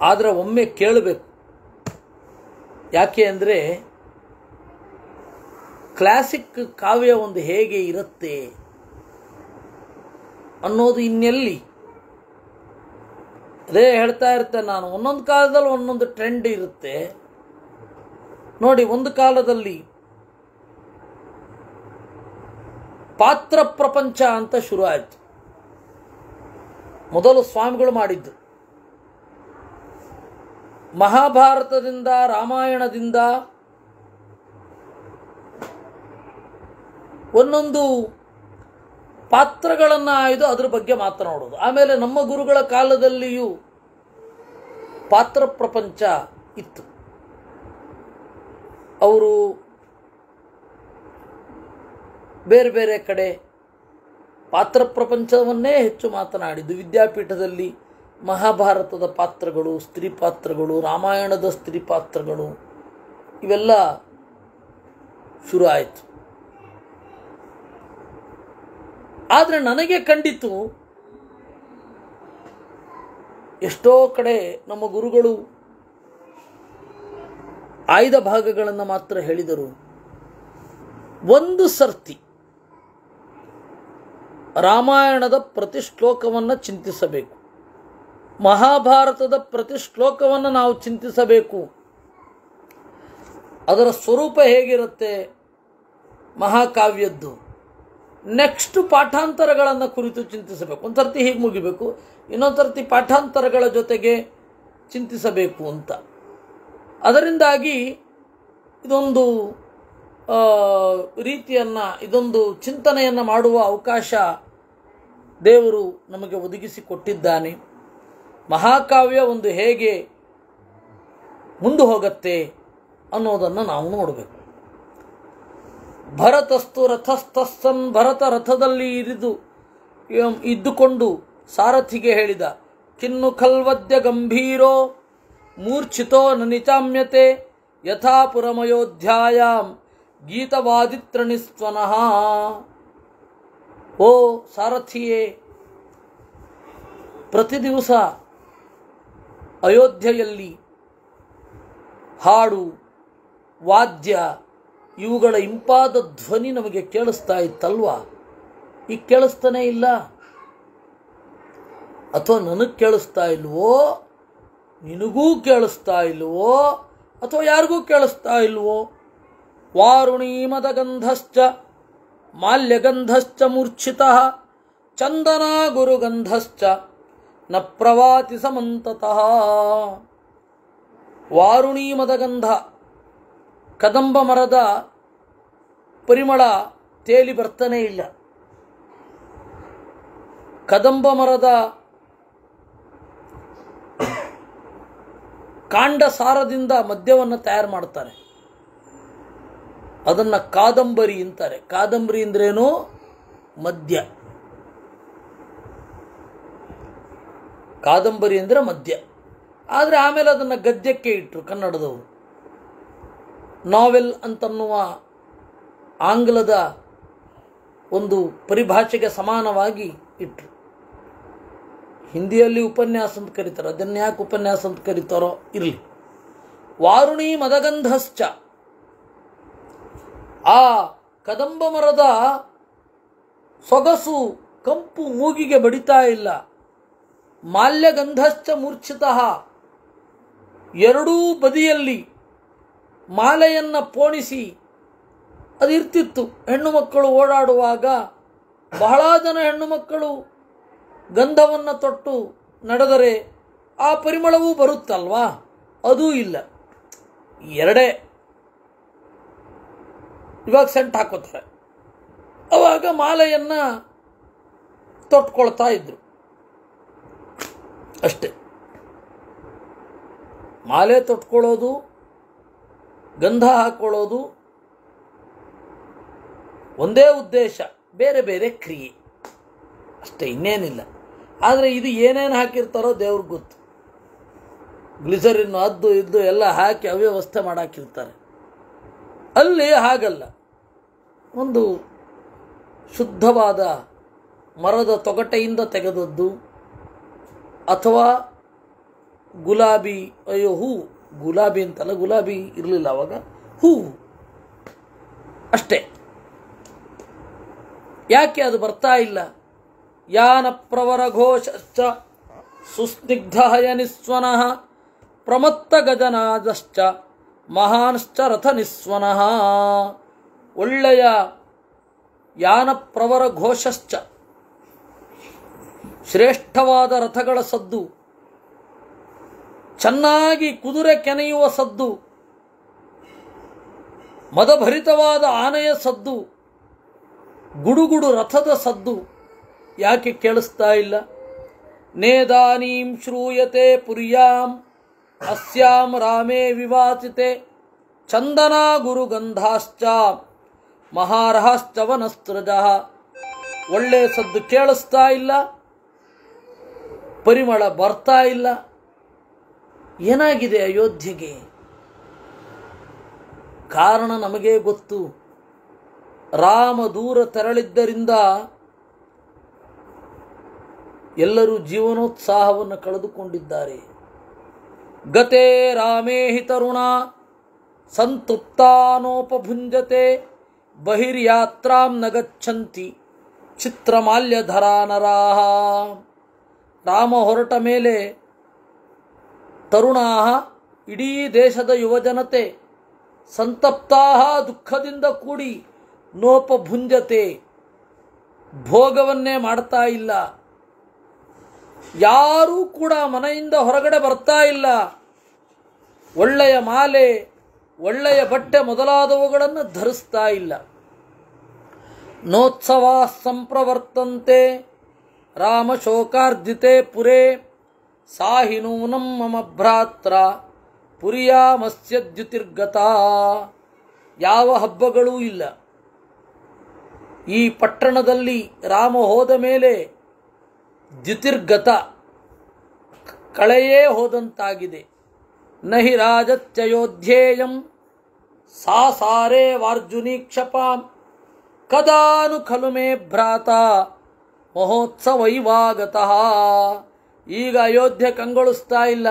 ಆದರೆ ಒಮ್ಮೆ ಕೇಳಬೇಕು. ಯಾಕೆ ಅಂದರೆ ಕ್ಲಾಸಿಕ್ ಕಾವ್ಯ ಒಂದು ಹೇಗೆ ಇರುತ್ತೆ ಅನ್ನೋದು ಇನ್ನೆಲ್ಲಿ. ಅದೇ ಹೇಳ್ತಾ ಇರ್ತೇನೆ ನಾನು, ಒಂದೊಂದು ಕಾಲದಲ್ಲಿ ಒಂದೊಂದು ಟ್ರೆಂಡ್ ಇರುತ್ತೆ. ನೋಡಿ, ಒಂದು ಕಾಲದಲ್ಲಿ ಪಾತ್ರ ಪ್ರಪಂಚ ಅಂತ ಶುರು ಆಯಿತು. ಮೊದಲು ಸ್ವಾಮಿಗಳು ಮಾಡಿದ್ದು. ಮಹಾಭಾರತದಿಂದ ರಾಮಾಯಣದಿಂದ ಒಂದೊಂದು ಪಾತ್ರಗಳನ್ನು ಆಯ್ದು ಅದ್ರ ಬಗ್ಗೆ ಮಾತನಾಡೋದು. ಆಮೇಲೆ ನಮ್ಮ ಗುರುಗಳ ಕಾಲದಲ್ಲಿಯೂ ಪಾತ್ರ ಪ್ರಪಂಚ ಇತ್ತು. ಅವರು ಬೇರೆ ಬೇರೆ ಕಡೆ ಪಾತ್ರ ಪ್ರಪಂಚವನ್ನೇ ಹೆಚ್ಚು ಮಾತನಾಡಿದ್ದು. ವಿದ್ಯಾಪೀಠದಲ್ಲಿ ಮಹಾಭಾರತದ ಪಾತ್ರಗಳು, ಸ್ತ್ರೀ ಪಾತ್ರಗಳು, ರಾಮಾಯಣದ ಸ್ತ್ರೀ ಪಾತ್ರಗಳು, ಇವೆಲ್ಲ ಶುರು ಆಯಿತು. ಆದರೆ ನನಗೆ ಕಂಡಿತು, ಎಷ್ಟೋ ಕಡೆ ನಮ್ಮ ಗುರುಗಳು ಆಯ್ದ ಭಾಗಗಳನ್ನು ಮಾತ್ರ ಹೇಳಿದರು. ಒಂದು ಸರ್ತಿ ರಾಮಾಯಣದ ಪ್ರತಿ ಶ್ಲೋಕವನ್ನು ಚಿಂತಿಸಬೇಕು, ಮಹಾಭಾರತದ ಪ್ರತಿ ಶ್ಲೋಕವನ್ನು ನಾವು ಚಿಂತಿಸಬೇಕು. ಅದರ ಸ್ವರೂಪ ಹೇಗಿರುತ್ತೆ ಮಹಾಕಾವ್ಯದ್ದು. ನೆಕ್ಸ್ಟ್ ಪಾಠಾಂತರಗಳನ್ನು ಕುರಿತು ಚಿಂತಿಸಬೇಕು. ಒಂದು ಸರ್ತಿ ಹೀಗೆ ಮುಗಿಬೇಕು, ಇನ್ನೊಂದು ಸರ್ತಿ ಪಾಠಾಂತರಗಳ ಜೊತೆಗೆ ಚಿಂತಿಸಬೇಕು ಅಂತ. ಅದರಿಂದಾಗಿ ಇದೊಂದು ರೀತಿಯನ್ನು, ಇದೊಂದು ಚಿಂತನೆಯನ್ನು ಮಾಡುವ ಅವಕಾಶ ದೇವರು ನಮಗೆ ಒದಗಿಸಿಕೊಟ್ಟಿದ್ದಾನೆ. ಮಹಾಕಾವ್ಯ ಒಂದು ಹೇಗೆ ಮುಂದೆ ಹೋಗುತ್ತೆ ಅನ್ನೋದನ್ನು ನಾವು ನೋಡಬೇಕು. ಭರತಸ್ತು ರಥಸ್ಥಸ್ಸನ್, ಭರತ ರಥದಲ್ಲಿ ಇದ್ದುಕೊಂಡು ಸಾರಥಿಗೆ ಹೇಳಿದ, ಕಿನ್ನು ಖಲ್ವದ್ಯ ಗಂಭೀರೋ ಮೂರ್ಛಿತೋ ನನಿಚಾಮ್ಯತೆ ಯಥಾ ಪುರಮಯೋಧ್ಯಾಯಾಂ ಗೀತವಾದಿತ್ರಣಿಸ್ವನಃ. ಓ ಸಾರಥಿಯೇ, ಪ್ರತಿ ದಿವಸ ಅಯೋಧ್ಯೆಯಲ್ಲಿ ಹಾಡು, ವಾದ್ಯ ಇವುಗಳ ಇಂಪಾದ ಧ್ವನಿ ನಮಗೆ ಕೇಳಿಸ್ತಾ ಇತ್ತಲ್ವಾ? ಈಗ ಕೇಳಿಸ್ತಾನೆ ಇಲ್ಲ? ಅಥವಾ ನನಗೆ ಕೇಳಿಸ್ತಾ ಇಲ್ವೋ, ನಿನಗೂ ಕೇಳಿಸ್ತಾ ಇಲ್ವೋ, ಅಥವಾ ಯಾರಿಗೂ ಕೇಳಿಸ್ತಾ ಇಲ್ವೋ? ವಾರುಣೀಮದ ಗಂಧಶ್ಚ ಮಾಲ್ಯಗಂಧಶ್ಚ ಮೂರ್ಛಿತಃ ಚಂದನ ಗುರುಗಂಧಶ್ಚ ನ ಪ್ರವಾತಿ ಸಮಂತತಃ. ವಾರುಣೀ ಮದಗಂಧ, ಕದಂಬ ಮರದ ಪರಿಮಳ ತೇಲಿ ಬರ್ತಾನೆ ಇಲ್ಲ. ಕದಂಬ ಮರದ ಕಾಂಡ ಸಾರದಿಂದ ಮದ್ಯವನ್ನು ತಯಾರು ಮಾಡ್ತಾರೆ. ಅದನ್ನು ಕಾದಂಬರಿ ಅಂತಾರೆ. ಕಾದಂಬರಿ ಅಂದ್ರೇನು? ಮದ್ಯ. ಕಾದಂಬರಿ ಅಂದರೆ ಮದ್ಯ. ಆದರೆ ಆಮೇಲೆ ಅದನ್ನು ಗದ್ಯಕ್ಕೆ ಇಟ್ಟರು ಕನ್ನಡದವರು. ನಾವೆಲ್ ಅಂತನ್ನುವ ಆಂಗ್ಲದ ಒಂದು ಪರಿಭಾಷೆಗೆ ಸಮಾನವಾಗಿ ಇಟ್ಟರು. ಹಿಂದಿಯಲ್ಲಿ ಉಪನ್ಯಾಸ ಅಂತ ಕರೀತಾರೆ. ಅದನ್ನು ಯಾಕೆ ಉಪನ್ಯಾಸ ಅಂತ ಕರೀತಾರೋ ಇರಲಿ. ವಾರುಣಿ ಮದಗಂಧಶ್ಚ, ಆ ಕದಂಬ ಮರದ ಸೊಗಸು ಕಂಪು ಮೂಗಿಗೆ ಬಡಿತಾ ಇಲ್ಲ. ಮಾಲ್ಯಗಂಧಶ್ಚ ಮೂರ್ಛಿತಃ, ಎರಡೂ ಬದಿಯಲ್ಲಿ ಮಾಲೆಯನ್ನು ಪೋಣಿಸಿ ಅದಿರ್ತಿತ್ತು. ಹೆಣ್ಣು ಮಕ್ಕಳು ಓಡಾಡುವಾಗ ಬಹಳ ಜನ ಹೆಣ್ಣು ಮಕ್ಕಳು ಗಂಧವನ್ನು ತೊಟ್ಟು ನಡೆದರೆ ಆ ಪರಿಮಳವೂ ಬರುತ್ತಲ್ವಾ? ಅದೂ ಇಲ್ಲ. ಎರಡೇ. ಇವಾಗ ಸೆಂಟ್ ಹಾಕೋತಾರೆ, ಅವಾಗ ಮಾಲೆಯನ್ನು ತೊಟ್ಕೊಳ್ತಾ ಇದ್ರು ಅಷ್ಟೆ. ಮಾಲೆ ತೊಟ್ಕೊಳ್ಳೋದು, ಗಂಧ ಹಾಕೊಳ್ಳೋದು ಒಂದೇ ಉದ್ದೇಶ, ಬೇರೆ ಬೇರೆ ಕ್ರಿಯೆ ಅಷ್ಟೇ, ಇನ್ನೇನಿಲ್ಲ. ಆದರೆ ಇದು ಏನೇನು ಹಾಕಿರ್ತಾರೋ ದೇವ್ರಿಗೆ ಗೊತ್ತು. ಗ್ಲಿಸರಿನ್ನು ಅದ್ದು ಇದ್ದು ಎಲ್ಲ ಹಾಕಿ ಅವ್ಯವಸ್ಥೆ ಮಾಡಾಕಿರ್ತಾರೆ. ಅಲ್ಲಿ ಹಾಗಲ್ಲ. ಒಂದು ಶುದ್ಧವಾದ ಮರದ ತೊಗಟೆಯಿಂದ ತೆಗೆದದ್ದು, ಅಥವಾ ಗುಲಾಬಿ, ಅಯ್ಯೋ ಹೂ, ಗುಲಾಬಿ ಅಂತಲ್ಲ, ಗುಲಾಬಿ ಇರಲಿಲ್ಲ ಅವಾಗ, ಹೂವು ಅಷ್ಟೇ. ಯಾಕೆ ಅದು ಬರ್ತಾ ಇಲ್ಲ? ಯಾನ ಪ್ರವರ ಘೋಷಶ್ಚ ಸುಸ್ನಿಗ್ಧ ಹಯನಿಸ್ವನಃ ಪ್ರಮತ್ತ ಗಜನಾದಶ್ಚ ಮಹಾನ್ಶ್ಚ ರಥ ನಿಸ್ವನಃ. ಒಳ್ಳೆಯ ಯಾನ ಪ್ರವರ ಘೋಷಶ್ಚ, ಶ್ರೇಷ್ಠವಾದ ರಥಗಳ ಸದ್ದು, ಚೆನ್ನಾಗಿ ಕುದುರೆ ಕೆನೆಯುವ ಸದ್ದು, ಮದಭರಿತವಾದ ಆನೆಯ ಸದ್ದು, ಗುಡುಗುಡು ರಥದ ಸದ್ದು ಯಾಕೆ ಕೇಳಿಸ್ತಾ ಇಲ್ಲ? ನೇದಾನೀಂ ಶ್ರೂಯತೆ ಪುರ್ಯಾಂ ಅಸ್ಯಾಂ ರಾಮೇ ವಿವಾಚಿತೆ ಚಂದನ ಗುರುಗಂಧಾಶ್ಚ ಮಹಾರಹಶ್ಚ ವನಸ್ತ್ರಜಃ. ಒಳ್ಳೆ ಸದ್ದು ಕೇಳಿಸ್ತಾ ಇಲ್ಲ, ಪರಿಮಳ ಬರ್ತಾ ಇಲ್ಲ. ಏನಾಗಿದೆ ಅಯೋಧ್ಯೆಗೆ? ಕಾರಣ ನಮಗೆ ಗೊತ್ತು. ರಾಮ ದೂರ ತೆರಳಿದ್ದರಿಂದ ಎಲ್ಲರೂ ಜೀವನೋತ್ಸಾಹವನ್ನು ಕಳೆದುಕೊಂಡಿದ್ದಾರೆ. ಗತೆ ರಾಮೇ ಹಿ ತರುಣ ಸಂತೃಪ್ತಾನೋಪಭುಂಜತೆ ಬಹಿರ್ಯಾತ್ರಾಂ ನ ಗಚ್ಚಂತಿ ಚಿತ್ರಮಾಲ್ಯಧರಾ ನರಾಹ. ರಾಮ ಹೊರಟ ಮೇಲೆ ತರುಣಾಹ, ಇಡೀ ದೇಶದ ಯುವಜನತೆ ಸಂತಪ್ತಾಹ, ದುಃಖದಿಂದ ಕೂಡಿ ನೋಪಭುಂಜತೆ, ಭೋಗವನ್ನೇ ಮಾಡ್ತಾ ಇಲ್ಲ. ಯಾರೂ ಕೂಡ ಮನೆಯಿಂದ ಹೊರಗಡೆ ಬರ್ತಾ ಇಲ್ಲ. ಒಳ್ಳೆಯ ಮಾಲೆ, ಒಳ್ಳೆಯ ಬಟ್ಟೆ ಮೊದಲಾದವುಗಳನ್ನು ಧರಿಸ್ತಾ ಇಲ್ಲ. ನೋತ್ಸವ ಸಂಪ್ರವರ್ತಂತೆ ರಾಮ ಶೋಕಾರ್ಜಿತೆ ಪುರೇ ಸಾಹಿ ನೂನಂ ಮಮ ಭ್ರಾತ್ರ ಪುರಿಯಾಮಸ್ಯ ದ್ಯುತಿರ್ಗತಾ. ಯಾವ ಹಬ್ಬಗಳೂ ಇಲ್ಲ. ಈ ಪಟ್ಟಣದಲ್ಲಿ ರಾಮ ಹೋದ ಮೇಲೆ ದ್ಯುತಿರ್ಗತ, ಕಳೆಯೇ ಹೋದಂತಾಗಿದೆ. ನಹಿ ರಾಜತ್ಯಯೋಧ್ಯೇಯಂ ಸಾಸಾರೇ ವಾರ್ಜುನೀಕ್ಷಪಾಂ ಕದಾನು ಖಲು ಮೇ ಭ್ರಾತ ಮಹೋತ್ಸವೈವಾಗತಃ. ಈಗ ಅಯೋಧ್ಯೆ ಕಂಗೊಳಿಸ್ತಾ ಇಲ್ಲ.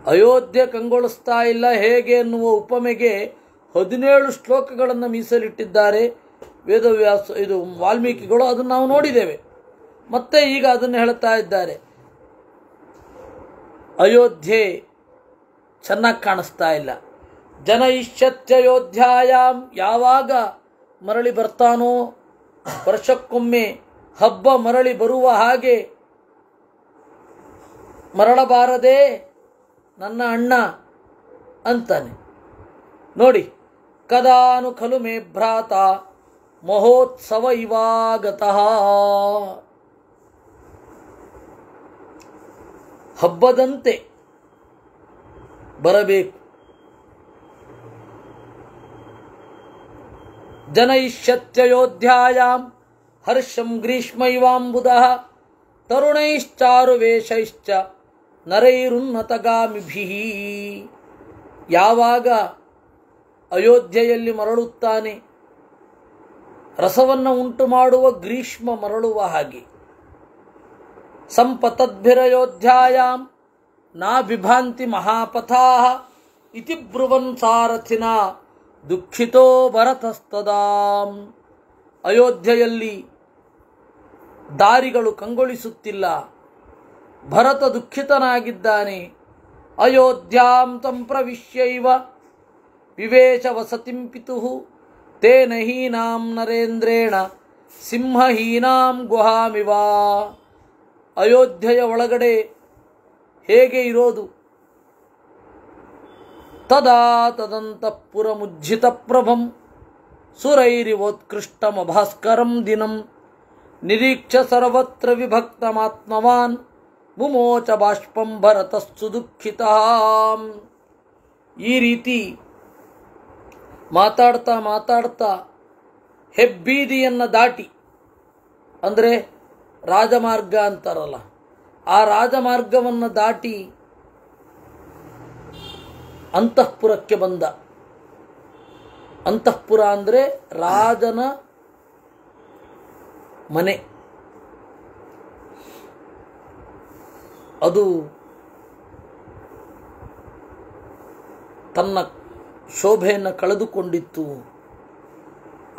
ಅಯೋಧ್ಯೆ ಕಂಗೊಳಿಸ್ತಾ ಇಲ್ಲ ಹೇಗೆ ಎನ್ನುವ ಉಪಮೆಗೆ 17 ಶ್ಲೋಕಗಳನ್ನು ಮೀಸಲಿಟ್ಟಿದ್ದಾರೆ ವೇದವ್ಯಾಸ, ಇದು ವಾಲ್ಮೀಕಿಗಳು. ಅದನ್ನು ನಾವು ನೋಡಿದ್ದೇವೆ. ಮತ್ತೆ ಈಗ ಅದನ್ನು ಹೇಳ್ತಾ ಇದ್ದಾರೆ. ಅಯೋಧ್ಯೆ ಚೆನ್ನಾಗಿ ಕಾಣಿಸ್ತಾ ಇಲ್ಲ. ಜನಯಿಷ್ಯತ್ಯಯೋಧ್ಯಾಯಾಮ್, ಯಾವಾಗ ಮರಳಿ ಬರ್ತಾನೋ, ವರ್ಷಕ್ಕೊಮ್ಮೆ ಹಬ್ಬ ಮರಳಿ ಬರುವ ಹಾಗೆ ಮರಳಬಾರದೆ ನನ್ನ ಅಣ್ಣ ಅಂತಾನೆ. ನೋಡಿ, ಕದಾನು ಖಲು ಮೇ ಭ್ರಾತ ಮಹೋತ್ಸವ ಇವಾಗತಃ. ಹಬ್ಬದಂತೆ ಬರಬೇಕು. ಜನಯಿಷ್ಯತ್ಯಯೋಧ್ಯಾಯಾಂ ಹರ್ಷಂ ಗ್ರೀಷ್ಮೈವಾಂಬುದಃ ತರುಣೈಶ್ಚಾರುವೇಷೈಶ್ಚ ನರೈರುನ್ನತಗಾಮಿಭಿಃ. ಯಾವಾಗ ಅಯೋಧ್ಯೆಯಲ್ಲಿ ಮರಳುತ್ತಾನೆ, ರಸವನ್ನು ಉಂಟು ಮಾಡುವ ಗ್ರೀಷ್ಮ ಮರಳುವ ಹಾಗೆ. ಸಂಪತದ್ಭಿರಯೋಧ್ಯಾಯಾಂ ನಾ ಬಿಭಾಂತಿ ಮಹಾಪಥಾಃ ಇತಿ ಬ್ರುವನ್ ಸಾರಥಿನ ದುಃಖಿತೋ ಭರತಸ್ತದಾಂ. ಅಯೋಧ್ಯೆಯಲ್ಲಿ ದಾರಿಗಳು ಕಂಗೊಳಿಸುತ್ತಿಲ್ಲ, ಭರತ ದುಃಖಿತನಾಗಿದ್ದಾನೆ. ಅಯೋಧ್ಯಾಂ ತಂ ಪ್ರವಿಶ್ಯೈವ ವಿವೇಶ ವಸತಿಂ ಪಿತುಃ ತೇನ ಹೀನಾಂ ನರೇಂದ್ರೇಣ ಸಿಂಹಹೀನಾಂ ಗುಹಾಮಿವ. ಅಯೋಧ್ಯೆಯ ಒಳಗಡೆ ಹೇಗೆ ಇರೋದು? ತದಾ ತದಂತಃಪುರಮುಜ್ಜಿತ ಪ್ರಭಂ ಸುರೈರಿವೋತ್ಕೃಷ್ಟಮಭಾಸ್ಕರಂ ದಿನಂ ನಿರೀಕ್ಷ ಸರ್ವತ್ರ ವಿಭಕ್ತಮಾತ್ಮವಾನ್ ಮುಮೋಚ ಬಾಷ್ಪಂ ಭರತಸ್ಸು ದುಃಖಿತಃ. ಈ ರೀತಿ ಮಾತಾಡ್ತಾ ಮಾತಾಡ್ತಾ ಹೆಬ್ಬೀದಿಯನ್ನು ದಾಟಿ, ಅಂದರೆ ರಾಜಮಾರ್ಗ ಅಂತಾರಲ್ಲ, ಆ ರಾಜಮಾರ್ಗವನ್ನು ದಾಟಿ ಅಂತಃಪುರಕ್ಕೆ ಬಂದ. ಅಂತಃಪುರ ಅಂದರೆ ರಾಜನ ಮನೆ. ಅದು ತನ್ನ ಶೋಭೆಯನ್ನು ಕಳೆದುಕೊಂಡಿತ್ತು.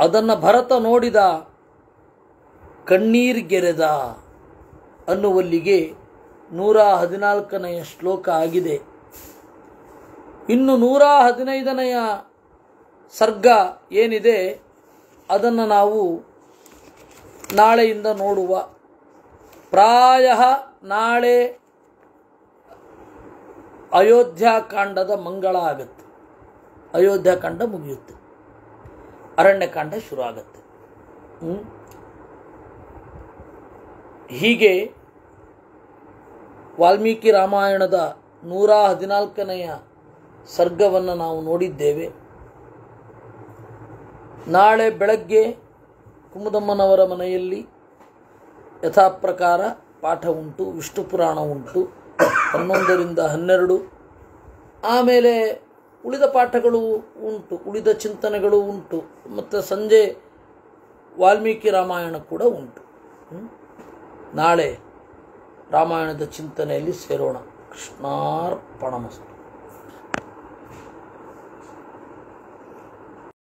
ಅದನ್ನು ಭರತ ನೋಡಿದ, ಕಣ್ಣೀರ್ಗೆರೆದ ಅನ್ನುವಲ್ಲಿಗೆ 114ನೇ ಶ್ಲೋಕ ಆಗಿದೆ. ಇನ್ನು 115ನೆಯ ಸರ್ಗ ಏನಿದೆ ಅದನ್ನು ನಾವು ನಾಳೆಯಿಂದ ನೋಡುವ. ಪ್ರಾಯ ನಾಳೆ ಅಯೋಧ್ಯಾಕಾಂಡದ ಮಂಗಳ ಆಗುತ್ತೆ. ಅಯೋಧ್ಯಾಕಾಂಡ ಮುಗಿಯುತ್ತೆ, ಅರಣ್ಯಕಾಂಡ ಶುರು ಆಗುತ್ತೆ. ಹೀಗೆ ವಾಲ್ಮೀಕಿ ರಾಮಾಯಣದ 114ನೆಯ ಸರ್ಗವನ್ನು ನಾವು ನೋಡಿದ್ದೇವೆ. ನಾಳೆ ಬೆಳಗ್ಗೆ ಕುಮುದಮ್ಮನವರ ಮನೆಯಲ್ಲಿ ಯಥಾಪ್ರಕಾರ ಪಾಠ ಉಂಟು, ವಿಷ್ಣು ಪುರಾಣ ಉಂಟು 11ರಿಂದ 12. ಆಮೇಲೆ ಉಳಿದ ಪಾಠಗಳು ಉಂಟು, ಉಳಿದ ಚಿಂತನೆಗಳು ಉಂಟು, ಮತ್ತು ಸಂಜೆ ವಾಲ್ಮೀಕಿ ರಾಮಾಯಣ ಕೂಡ ಉಂಟು. ನಾಳೆ ರಾಮಾಯಣದ ಚಿಂತನೆಯಲ್ಲಿ ಸೇರೋಣ. ಕೃಷ್ಣಾರ್ಪಣಮಸ್ತು.